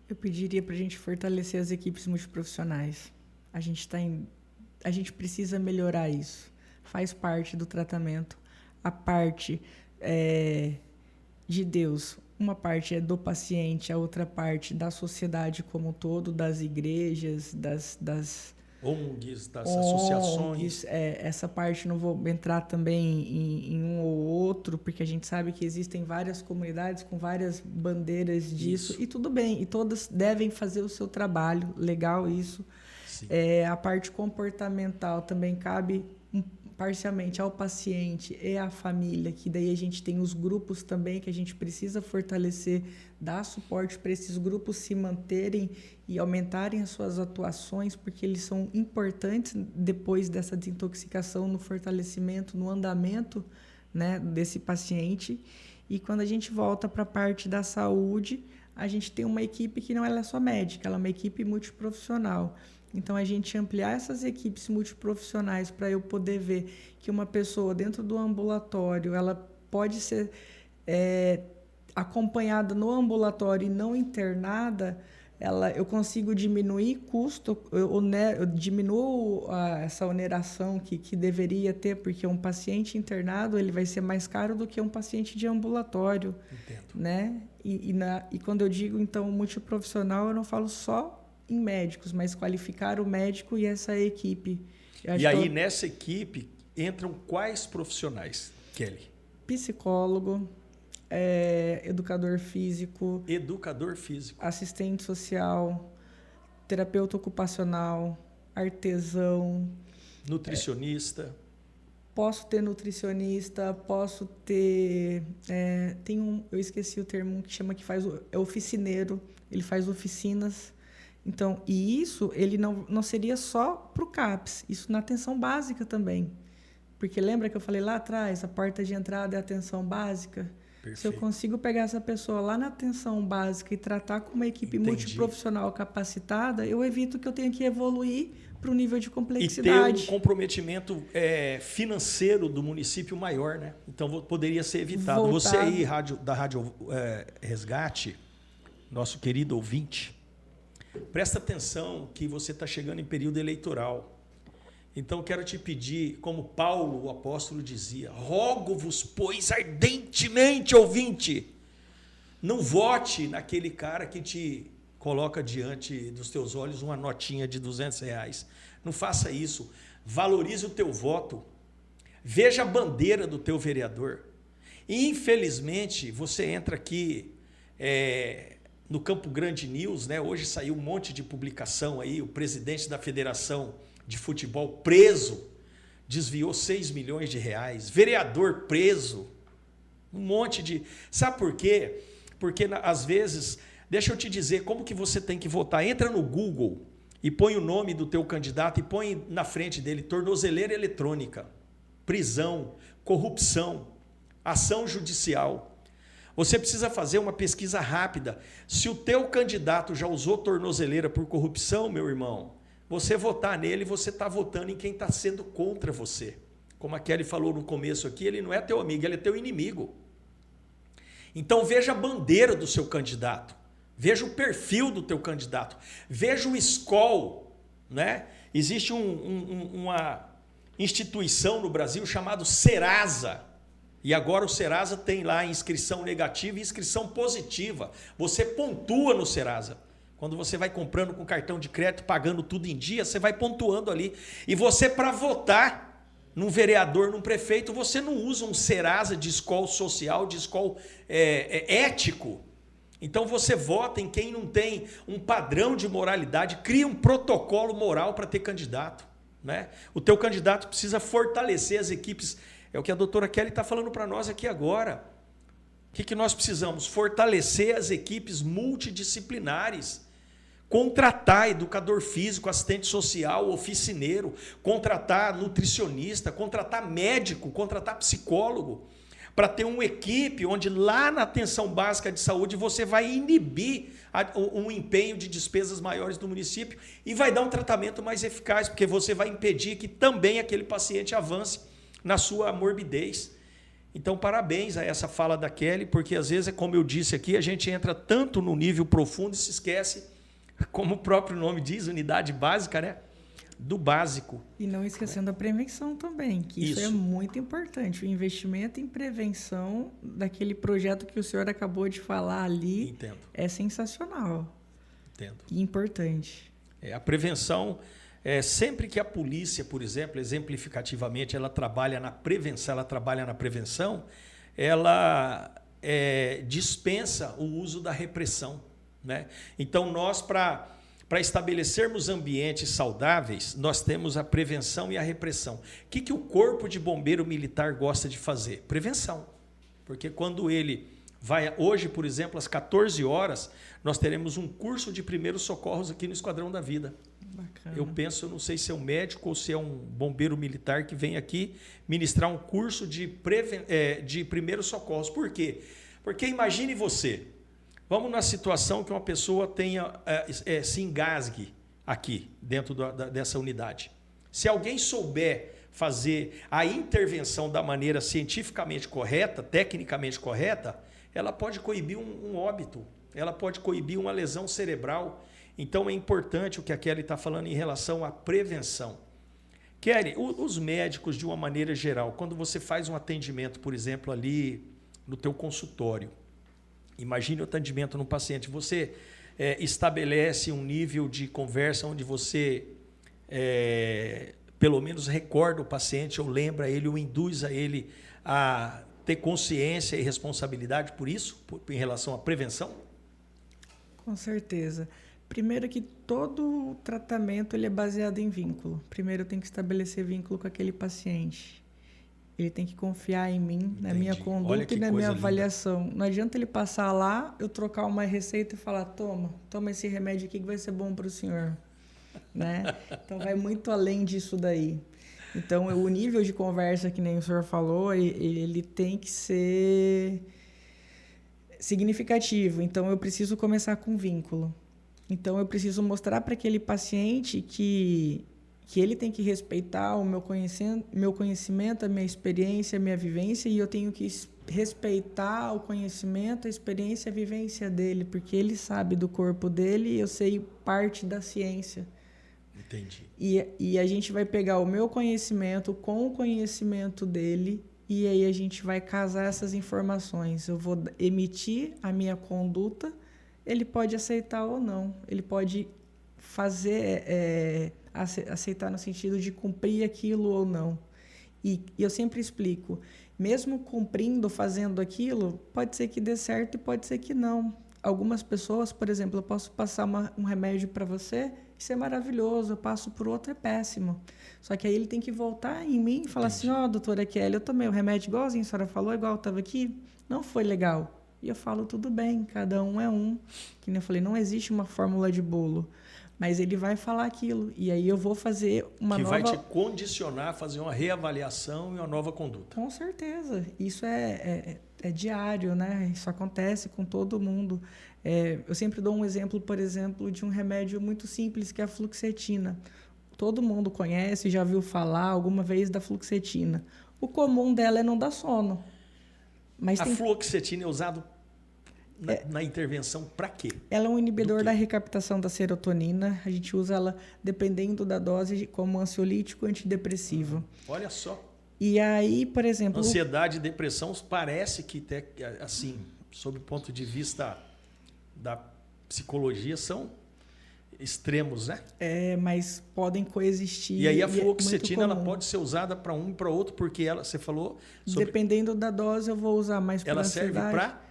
Eu pediria para a gente fortalecer as equipes multiprofissionais. A gente precisa melhorar isso. Faz parte do tratamento. A parte de Deus, uma parte é do paciente, a outra parte da sociedade como um todo, das igrejas, das ONGs, das associações. Essa parte não vou entrar também em um ou outro, porque a gente sabe que existem várias comunidades com várias bandeiras disso. Isso. E tudo bem, e todas devem fazer o seu trabalho, legal isso. A parte comportamental também cabe parcialmente ao paciente e à família, que daí a gente tem os grupos também que a gente precisa fortalecer, dar suporte para esses grupos se manterem e aumentarem as suas atuações, porque eles são importantes depois dessa desintoxicação, no fortalecimento, no andamento, desse paciente. E quando a gente volta para a parte da saúde, a gente tem uma equipe que não é só médica, ela é uma equipe multiprofissional. Então, a gente ampliar essas equipes multiprofissionais para eu poder ver que uma pessoa dentro do ambulatório, ela pode ser acompanhada no ambulatório e não internada, eu consigo diminuir custo, eu diminuo essa oneração que deveria ter, porque um paciente internado ele vai ser mais caro do que um paciente de ambulatório. Entendo. E quando eu digo, então, multiprofissional, eu não falo só em médicos, mas qualificar o médico e essa equipe. E aí, nessa equipe, entram quais profissionais, Kelly? Psicólogo, educador físico. Educador físico. Assistente social, terapeuta ocupacional, artesão. Nutricionista. Posso ter nutricionista, posso ter... eu esqueci o termo que chama, que faz, é oficineiro, ele faz oficinas. Então, e isso ele não seria só para o CAPS, isso na atenção básica também. Porque lembra que eu falei lá atrás, a porta de entrada é a atenção básica? Perfeito. Se eu consigo pegar essa pessoa lá na atenção básica e tratar com uma equipe multiprofissional capacitada, eu evito que eu tenha que evoluir para o nível de complexidade. E ter um comprometimento financeiro do município maior, né? Então, poderia ser evitado. Você aí, da Rádio Resgate, nosso querido ouvinte, presta atenção que você está chegando em período eleitoral. Então, quero te pedir, como Paulo, o apóstolo, dizia, rogo-vos, pois, ardentemente, ouvinte, não vote naquele cara que te coloca diante dos teus olhos uma notinha de R$200. Não faça isso. Valorize o teu voto. Veja a bandeira do teu vereador. E, infelizmente, você entra aqui no Campo Grande News, né? Hoje saiu um monte de publicação aí, o presidente da Federação de Futebol preso, desviou R$6 milhões, vereador preso, um monte de... Sabe por quê? Porque, às vezes, deixa eu te dizer como que você tem que votar. Entra no Google e põe o nome do teu candidato e põe na frente dele tornozeleira eletrônica, prisão, corrupção, ação judicial. Você precisa fazer uma pesquisa rápida. Se o teu candidato já usou tornozeleira por corrupção, meu irmão, você votar nele, você está votando em quem está sendo contra você. Como a Kelly falou no começo aqui, ele não é teu amigo, ele é teu inimigo. Então veja a bandeira do seu candidato, veja o perfil do teu candidato, veja o SCOL, né? Existe uma instituição no Brasil chamada Serasa, e agora o Serasa tem lá inscrição negativa e inscrição positiva. Você pontua no Serasa. Quando você vai comprando com cartão de crédito, pagando tudo em dia, você vai pontuando ali. E você, para votar num vereador, num prefeito, você não usa um Serasa de escola social, de escola ético. Então você vota em quem não tem um padrão de moralidade, cria um protocolo moral para ter candidato, né? O teu candidato precisa fortalecer as equipes. É o que a doutora Kelly está falando para nós aqui agora. O que nós precisamos? Fortalecer as equipes multidisciplinares. Contratar educador físico, assistente social, oficineiro, contratar nutricionista, contratar médico, contratar psicólogo, para ter uma equipe onde lá na atenção básica de saúde você vai inibir um empenho de despesas maiores do município e vai dar um tratamento mais eficaz, porque você vai impedir que também aquele paciente avance na sua morbidez. Então, parabéns a essa fala da Kelly, porque às vezes, como eu disse aqui, a gente entra tanto no nível profundo e se esquece, como o próprio nome diz, unidade básica, né? Do básico. E não esquecendo a prevenção também, que isso é muito importante. O investimento em prevenção daquele projeto que o senhor acabou de falar ali é sensacional. Entendo. E importante. A prevenção, sempre que a polícia, por exemplo, exemplificativamente, ela trabalha na prevenção, ela dispensa o uso da repressão, né? Então, nós, para estabelecermos ambientes saudáveis, nós temos a prevenção e a repressão. O que o Corpo de Bombeiro Militar gosta de fazer? Prevenção. Porque quando ele vai... Hoje, por exemplo, às 14 horas, nós teremos um curso de primeiros socorros aqui no Esquadrão da Vida. Bacana. Eu penso, não sei se é um médico ou se é um bombeiro militar que vem aqui ministrar um curso de primeiros socorros. Por quê? Porque imagine você... Vamos na situação que uma pessoa se engasgue aqui, dentro dessa unidade. Se alguém souber fazer a intervenção da maneira cientificamente correta, tecnicamente correta, ela pode coibir um óbito, ela pode coibir uma lesão cerebral. Então é importante o que a Kelly está falando em relação à prevenção. Kelly, os médicos, de uma maneira geral, quando você faz um atendimento, por exemplo, ali no teu consultório, imagine o atendimento no paciente. Você estabelece um nível de conversa onde você, pelo menos, recorda o paciente, ou lembra ele, ou induz a ele a ter consciência e responsabilidade por isso, em relação à prevenção? Com certeza. Primeiro que todo tratamento ele é baseado em vínculo. Primeiro eu tenho que estabelecer vínculo com aquele paciente. Ele tem que confiar em mim, na minha Olha conduta que e na coisa minha linda. avaliação. Não adianta ele passar lá, eu trocar uma receita e falar, toma esse remédio aqui que vai ser bom para o senhor. Né? Então, vai muito além disso daí. Então, o nível de conversa, que nem o senhor falou, ele tem que ser significativo. Então, eu preciso começar com vínculo. Então, eu preciso mostrar para aquele paciente que ele tem que respeitar o meu conhecimento, a minha experiência, a minha vivência, e eu tenho que respeitar o conhecimento, a experiência, a vivência dele, porque ele sabe do corpo dele e eu sei parte da ciência. Entendi. E a gente vai pegar o meu conhecimento com o conhecimento dele e aí a gente vai casar essas informações. Eu vou emitir a minha conduta, ele pode aceitar ou não, ele pode aceitar no sentido de cumprir aquilo ou não. E eu sempre explico, mesmo cumprindo, fazendo aquilo, pode ser que dê certo e pode ser que não. Algumas pessoas, por exemplo, eu posso passar um remédio para você, isso é maravilhoso, eu passo por outro, é péssimo. Só que aí ele tem que voltar em mim e falar assim, doutora Kelly, eu tomei o remédio igualzinho a senhora falou, igual eu estava aqui, não foi legal. E eu falo, tudo bem, cada um é um. Que nem eu falei, não existe uma fórmula de bolo. Mas ele vai falar aquilo. E aí eu vou fazer uma nova... Que vai te condicionar a fazer uma reavaliação e uma nova conduta. Com certeza. Isso é diário, né? Isso acontece com todo mundo. Eu sempre dou um exemplo, por exemplo, de um remédio muito simples, que é a fluoxetina. Todo mundo conhece, já viu falar alguma vez da fluoxetina. O comum dela é não dar sono. Mas a fluoxetina é usada na intervenção para quê? Ela é um inibidor da recaptação da serotonina. A gente usa ela, dependendo da dose, como ansiolítico antidepressivo. Olha só. E aí, por exemplo... Ansiedade e depressão parece que, assim, sob o ponto de vista da psicologia, são extremos, né? Mas podem coexistir. E aí a fluoxetina ela pode ser usada para um e para outro, porque você falou sobre... Dependendo da dose, eu vou usar mais para ansiedade. Ela serve para...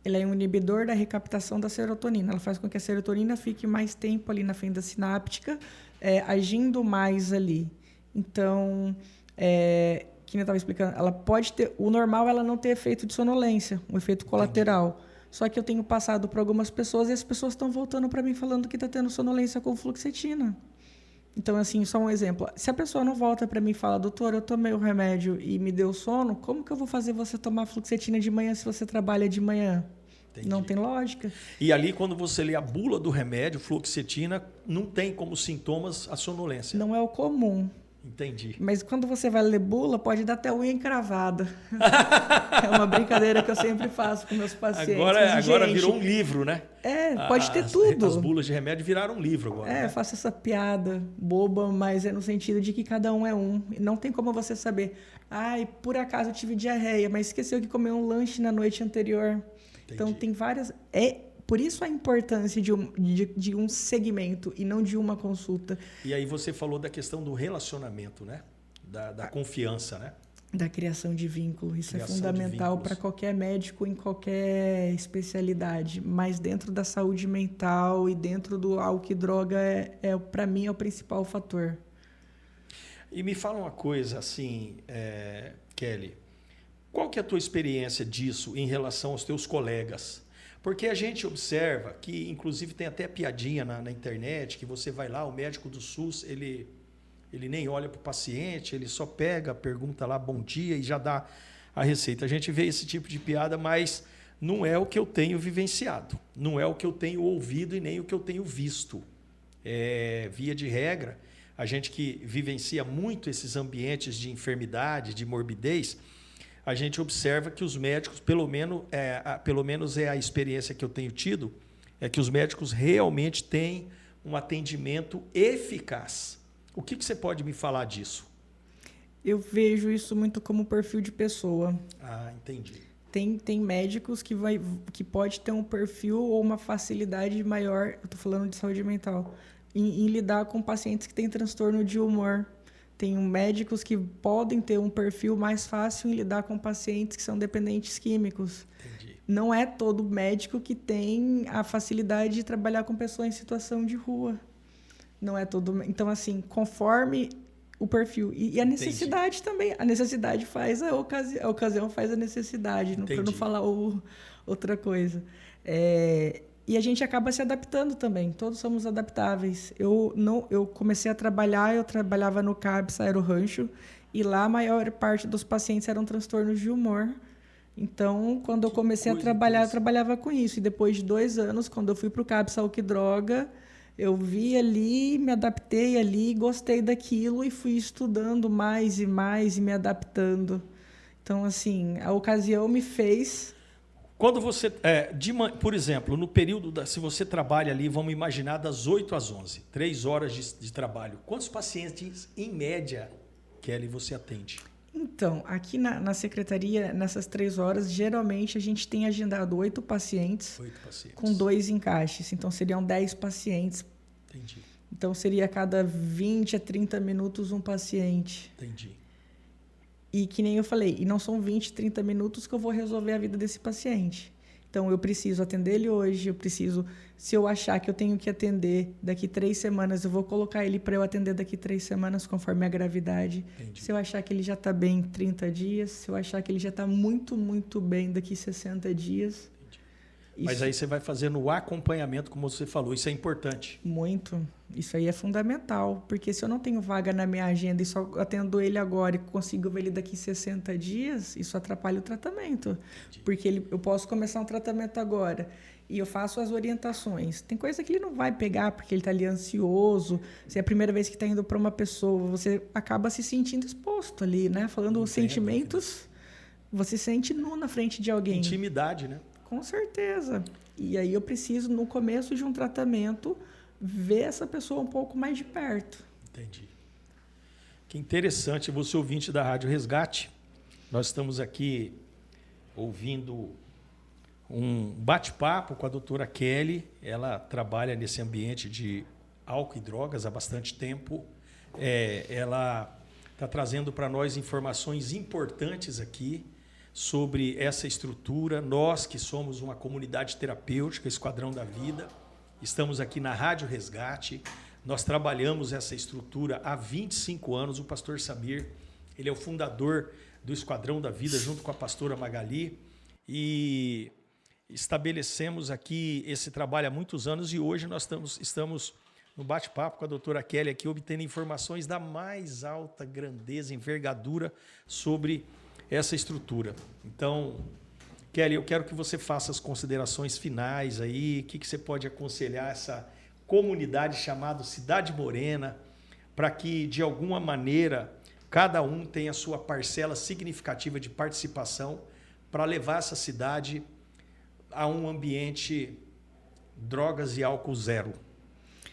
Ela é um inibidor da recaptação da serotonina. Ela faz com que a serotonina fique mais tempo ali na fenda sináptica, agindo mais ali. Então, que eu estava explicando, ela pode ter... O normal é ela não ter efeito de sonolência, um efeito colateral. Entendi. Só que eu tenho passado por algumas pessoas e as pessoas estão voltando para mim falando que está tendo sonolência com fluoxetina. Então, assim, só um exemplo. Se a pessoa não volta para mim e fala, doutor, eu tomei o remédio e me deu sono, como que eu vou fazer você tomar fluoxetina de manhã se você trabalha de manhã? Entendi. Não tem lógica. E ali, quando você lê a bula do remédio, fluoxetina, não tem como sintomas a sonolência. Não é o comum. Entendi. Mas quando você vai ler bula, pode dar até unha encravada. É uma brincadeira que eu sempre faço com meus pacientes. Agora virou um livro, né? Pode ter tudo. As bulas de remédio viraram um livro agora. Eu faço essa piada boba, mas é no sentido de que cada um é um. Não tem como você saber. Por acaso eu tive diarreia, mas esqueceu que comeu um lanche na noite anterior. Entendi. Então tem várias... Por isso a importância de um segmento e não de uma consulta. E aí você falou da questão do relacionamento, né? Da confiança, né? Da criação de vínculo. Isso é fundamental para qualquer médico em qualquer especialidade. Mas dentro da saúde mental e dentro do álcool e droga, para mim, é o principal fator. E me fala uma coisa, assim, Kelly. Qual que é a tua experiência disso em relação aos teus colegas? Porque a gente observa que, inclusive, tem até piadinha na internet, que você vai lá, o médico do SUS, ele nem olha para o paciente, ele só pega, pergunta lá, bom dia, e já dá a receita. A gente vê esse tipo de piada, mas não é o que eu tenho vivenciado, não é o que eu tenho ouvido e nem o que eu tenho visto. Via de regra, a gente que vivencia muito esses ambientes de enfermidade, de morbidez, a gente observa que os médicos, pelo menos é a experiência que eu tenho tido, é que os médicos realmente têm um atendimento eficaz. O que você pode me falar disso? Eu vejo isso muito como perfil de pessoa. Entendi. Tem médicos que pode ter um perfil ou uma facilidade maior, eu estou falando de saúde mental, em lidar com pacientes que têm transtorno de humor. Tem médicos que podem ter um perfil mais fácil em lidar com pacientes que são dependentes químicos. Entendi. Não é todo médico que tem a facilidade de trabalhar com pessoas em situação de rua. Não é todo. Então, assim, conforme o perfil. E a necessidade também. A necessidade faz a ocasião faz a necessidade, para não falar outra coisa. E a gente acaba se adaptando também. Todos somos adaptáveis. Eu comecei a trabalhar, eu trabalhava no CABS Aero Rancho, e lá a maior parte dos pacientes eram transtornos de humor. Então, quando eu comecei a trabalhar, eu trabalhava com isso. E depois de 2 anos, quando eu fui para o CABS Álcool e Droga, eu vi ali, me adaptei ali, gostei daquilo e fui estudando mais e mais e me adaptando. Então, assim, a ocasião me fez... Quando você, por exemplo, no período, se você trabalha ali, vamos imaginar das 8 às 11, 3 horas de trabalho, quantos pacientes, em média, Kelly, você atende? Então, aqui na secretaria, nessas 3 horas, geralmente a gente tem agendado 8 pacientes, com 2 encaixes. Então, seriam 10 pacientes. Entendi. Então, seria a cada 20 a 30 minutos um paciente. Entendi. E que nem eu falei, e não são 20, 30 minutos que eu vou resolver a vida desse paciente. Então, eu preciso atender ele hoje, se eu achar que eu tenho que atender daqui 3 semanas, eu vou colocar ele para eu atender daqui 3 semanas, conforme a gravidade. Entendi. Se eu achar que ele já está bem em 30 dias, se eu achar que ele já está muito, muito bem daqui 60 dias. Mas aí você vai fazendo o acompanhamento, como você falou, isso é importante. Muito. Isso aí é fundamental, porque se eu não tenho vaga na minha agenda e só atendo ele agora e consigo ver ele daqui 60 dias, isso atrapalha o tratamento. Entendi. Porque eu posso começar um tratamento agora e eu faço as orientações. Tem coisa que ele não vai pegar porque ele está ali ansioso. Se é a primeira vez que está indo para uma pessoa, você acaba se sentindo exposto ali, né? Falando os sentimentos, você se sente nu na frente de alguém. Intimidade, né? Com certeza. E aí eu preciso, no começo de um tratamento, ver essa pessoa um pouco mais de perto. Entendi. Que interessante, você ouvinte da Rádio Resgate. Nós estamos aqui ouvindo um bate-papo com a doutora Kelly. Ela trabalha nesse ambiente de álcool e drogas há bastante tempo. Ela está trazendo para nós informações importantes aqui sobre essa estrutura. Nós que somos uma comunidade terapêutica, Esquadrão da Vida, estamos aqui na Rádio Resgate. Nós trabalhamos essa estrutura há 25 anos. O pastor Samir, ele é o fundador do Esquadrão da Vida, junto com a pastora Magali, e estabelecemos aqui esse trabalho há muitos anos, e hoje nós estamos no bate-papo com a doutora Kelly aqui, obtendo informações da mais alta grandeza, envergadura sobre essa estrutura. Então, Kelly, eu quero que você faça as considerações finais aí, o que você pode aconselhar essa comunidade chamada Cidade Morena, para que, de alguma maneira, cada um tenha a sua parcela significativa de participação para levar essa cidade a um ambiente drogas e álcool zero.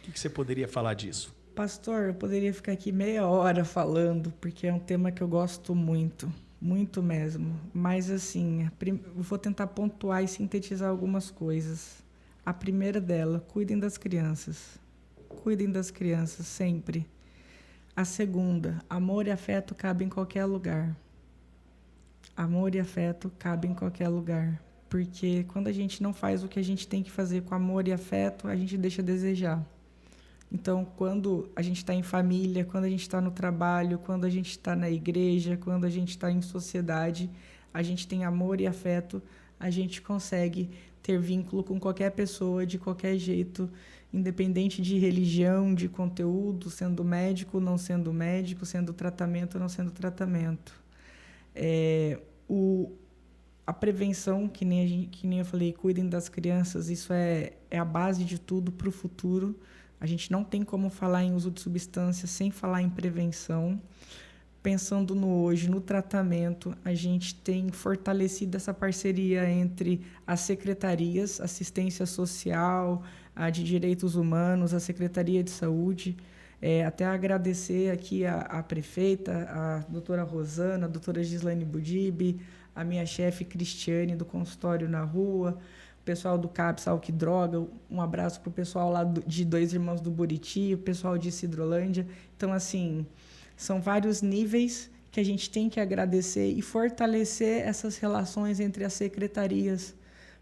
O que você poderia falar disso? Pastor, eu poderia ficar aqui meia hora falando, porque é um tema que eu gosto muito. Muito mesmo. Mas, assim, eu vou tentar pontuar e sintetizar algumas coisas. A primeira dela, cuidem das crianças. Cuidem das crianças, sempre. A segunda, amor e afeto cabem em qualquer lugar. Amor e afeto cabem em qualquer lugar. Porque quando a gente não faz o que a gente tem que fazer com amor e afeto, a gente deixa a desejar. Então, quando a gente está em família, quando a gente está no trabalho, quando a gente está na igreja, quando a gente está em sociedade, a gente tem amor e afeto, a gente consegue ter vínculo com qualquer pessoa, de qualquer jeito, independente de religião, de conteúdo, sendo médico, não sendo médico, sendo tratamento, não sendo tratamento. A prevenção, que nem eu falei, cuidem das crianças, isso é a base de tudo para o futuro. A gente não tem como falar em uso de substâncias sem falar em prevenção. Pensando no hoje, no tratamento, a gente tem fortalecido essa parceria entre as secretarias, assistência social, a de direitos humanos, a Secretaria de Saúde. Até agradecer aqui a prefeita, a doutora Rosana, a doutora Gislaine Budibe, a minha chefe Cristiane, do consultório na rua, o pessoal do CAPS Álcool e Droga, um abraço para o pessoal lá de Dois Irmãos do Buriti, o pessoal de Cidrolândia. Então, assim, são vários níveis que a gente tem que agradecer e fortalecer essas relações entre as secretarias,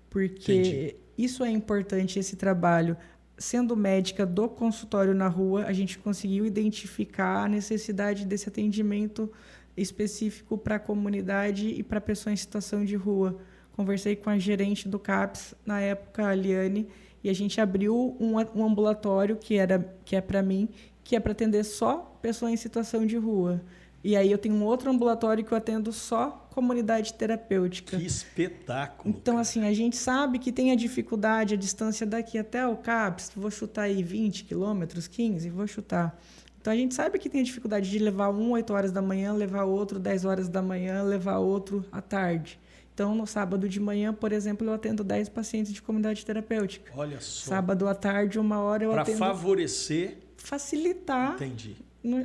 porque Isso é importante, esse trabalho. sendo médica do consultório na rua, a gente conseguiu identificar a necessidade desse atendimento específico para a comunidade e para pessoa em situação de rua. Conversei com a gerente do CAPS, na época, a Liane, e a gente abriu um ambulatório que é para mim, que é para atender só pessoa em situação de rua. E aí eu tenho um outro ambulatório que eu atendo só comunidade terapêutica. Que espetáculo! Então, cara. assim, a gente sabe que tem a dificuldade, a distância daqui até o CAPS, vou chutar aí 20 quilômetros, 15, vou chutar. Então, a gente sabe que tem a dificuldade de levar um 8 horas da manhã, levar outro 10 horas da manhã, levar outro à tarde. Então, no sábado de manhã, por exemplo, eu atendo 10 pacientes de comunidade terapêutica. Olha só. Sábado à tarde, 1 hora, eu atendo... Para favorecer... Facilitar. Entendi.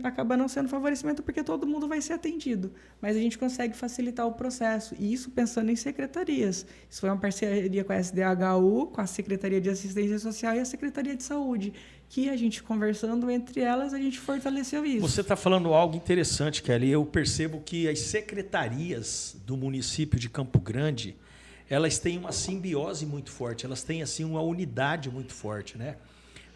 Acaba não sendo favorecimento porque todo mundo vai ser atendido. Mas a gente consegue facilitar o processo. E isso pensando em secretarias. Isso foi uma parceria com a SDHU, com a Secretaria de Assistência Social e a Secretaria de Saúde, que a gente conversando entre elas, a gente fortaleceu isso. Você está falando algo interessante, Kelly. Eu percebo que as secretarias do município de Campo Grande, elas têm uma simbiose muito forte, elas têm assim uma unidade muito forte, né?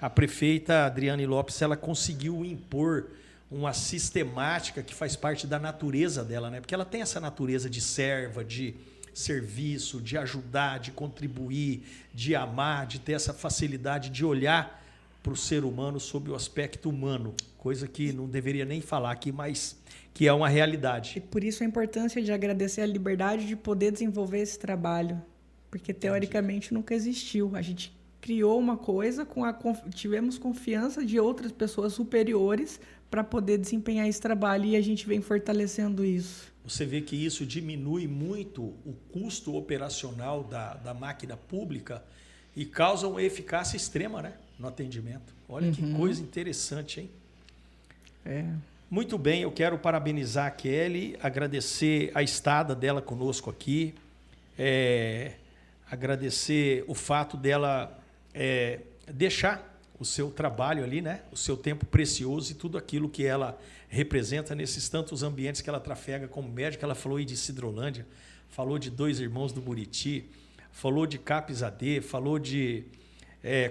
A prefeita Adriane Lopes, ela conseguiu impor uma sistemática que faz parte da natureza dela, né? Porque ela tem essa natureza de serva, de serviço, de ajudar, de contribuir, de amar, de ter essa facilidade de olhar para o ser humano sob o aspecto humano, coisa que não deveria nem falar aqui, mas que é uma realidade. E por isso a importância de agradecer a liberdade de poder desenvolver esse trabalho, porque teoricamente nunca existiu. A gente criou uma coisa, tivemos confiança de outras pessoas superiores para poder desempenhar esse trabalho e a gente vem fortalecendo isso. Você vê que isso diminui muito o custo operacional da máquina pública e causa uma eficácia extrema, né, no atendimento. Olha que coisa interessante, hein? É. Muito bem, eu quero parabenizar a Kelly, agradecer a estada dela conosco aqui, agradecer o fato dela deixar o seu trabalho ali, né? O seu tempo precioso e tudo aquilo que ela representa nesses tantos ambientes que ela trafega como médica. Ela falou aí de Cidrolândia, falou de Dois Irmãos do Buriti, falou de CAPS AD, falou de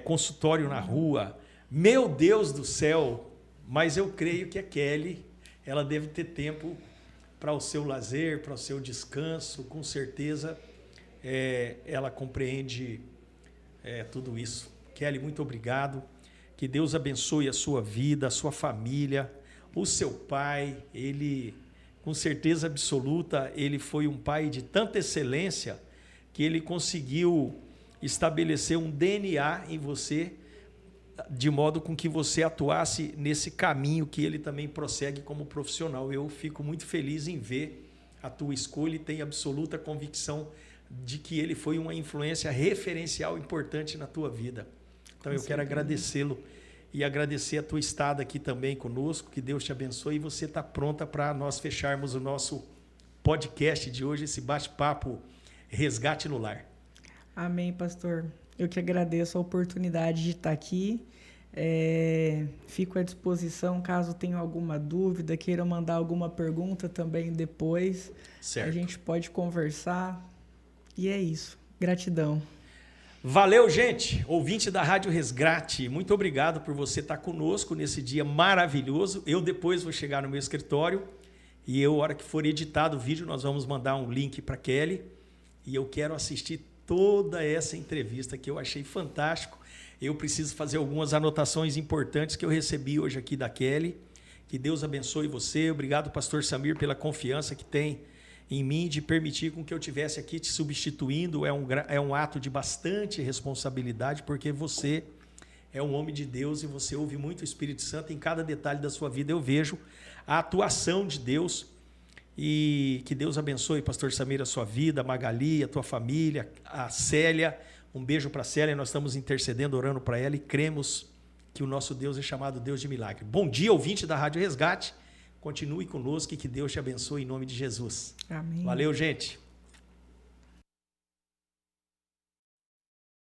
consultório na rua. Meu Deus do céu! Mas eu creio que a Kelly, ela deve ter tempo para o seu lazer, para o seu descanso. Com certeza ela compreende tudo isso. Kelly, muito obrigado. Que Deus abençoe a sua vida, a sua família, o seu pai. Ele, com certeza absoluta, ele foi um pai de tanta excelência que ele conseguiu estabelecer um DNA em você, de modo com que você atuasse nesse caminho que ele também prossegue como profissional. Eu fico muito feliz em ver a tua escolha e tenho absoluta convicção de que ele foi uma influência referencial importante na tua vida. Então eu quero agradecê-lo e agradecer a tua estada aqui também conosco, que Deus te abençoe, e você está pronta para nós fecharmos o nosso podcast de hoje, esse bate-papo Resgate no Lar. Amém, pastor. Eu que agradeço a oportunidade de estar aqui. Fico à disposição caso tenha alguma dúvida, queira mandar alguma pergunta também depois. Certo. A gente pode conversar. E é isso. Gratidão. Valeu, gente, ouvinte da Rádio Resgate, muito obrigado por você estar conosco nesse dia maravilhoso. Eu depois vou chegar no meu escritório e a hora que for editado o vídeo, nós vamos mandar um link para Kelly e eu quero assistir toda essa entrevista que eu achei fantástico. Eu preciso fazer algumas anotações importantes que eu recebi hoje aqui da Kelly. Que Deus abençoe você. Obrigado, pastor Samir, pela confiança que tem em mim de permitir com que eu estivesse aqui te substituindo. É um ato de bastante responsabilidade, porque você é um homem de Deus e você ouve muito o Espírito Santo. Em cada detalhe da sua vida eu vejo a atuação de Deus. E que Deus abençoe, pastor Samir, a sua vida, a Magali, a tua família, a Célia. Um beijo para a Célia, nós estamos intercedendo, orando para ela e cremos que o nosso Deus é chamado Deus de milagre. Bom dia, ouvinte da Rádio Resgate. Continue conosco e que Deus te abençoe em nome de Jesus. Amém. Valeu, gente.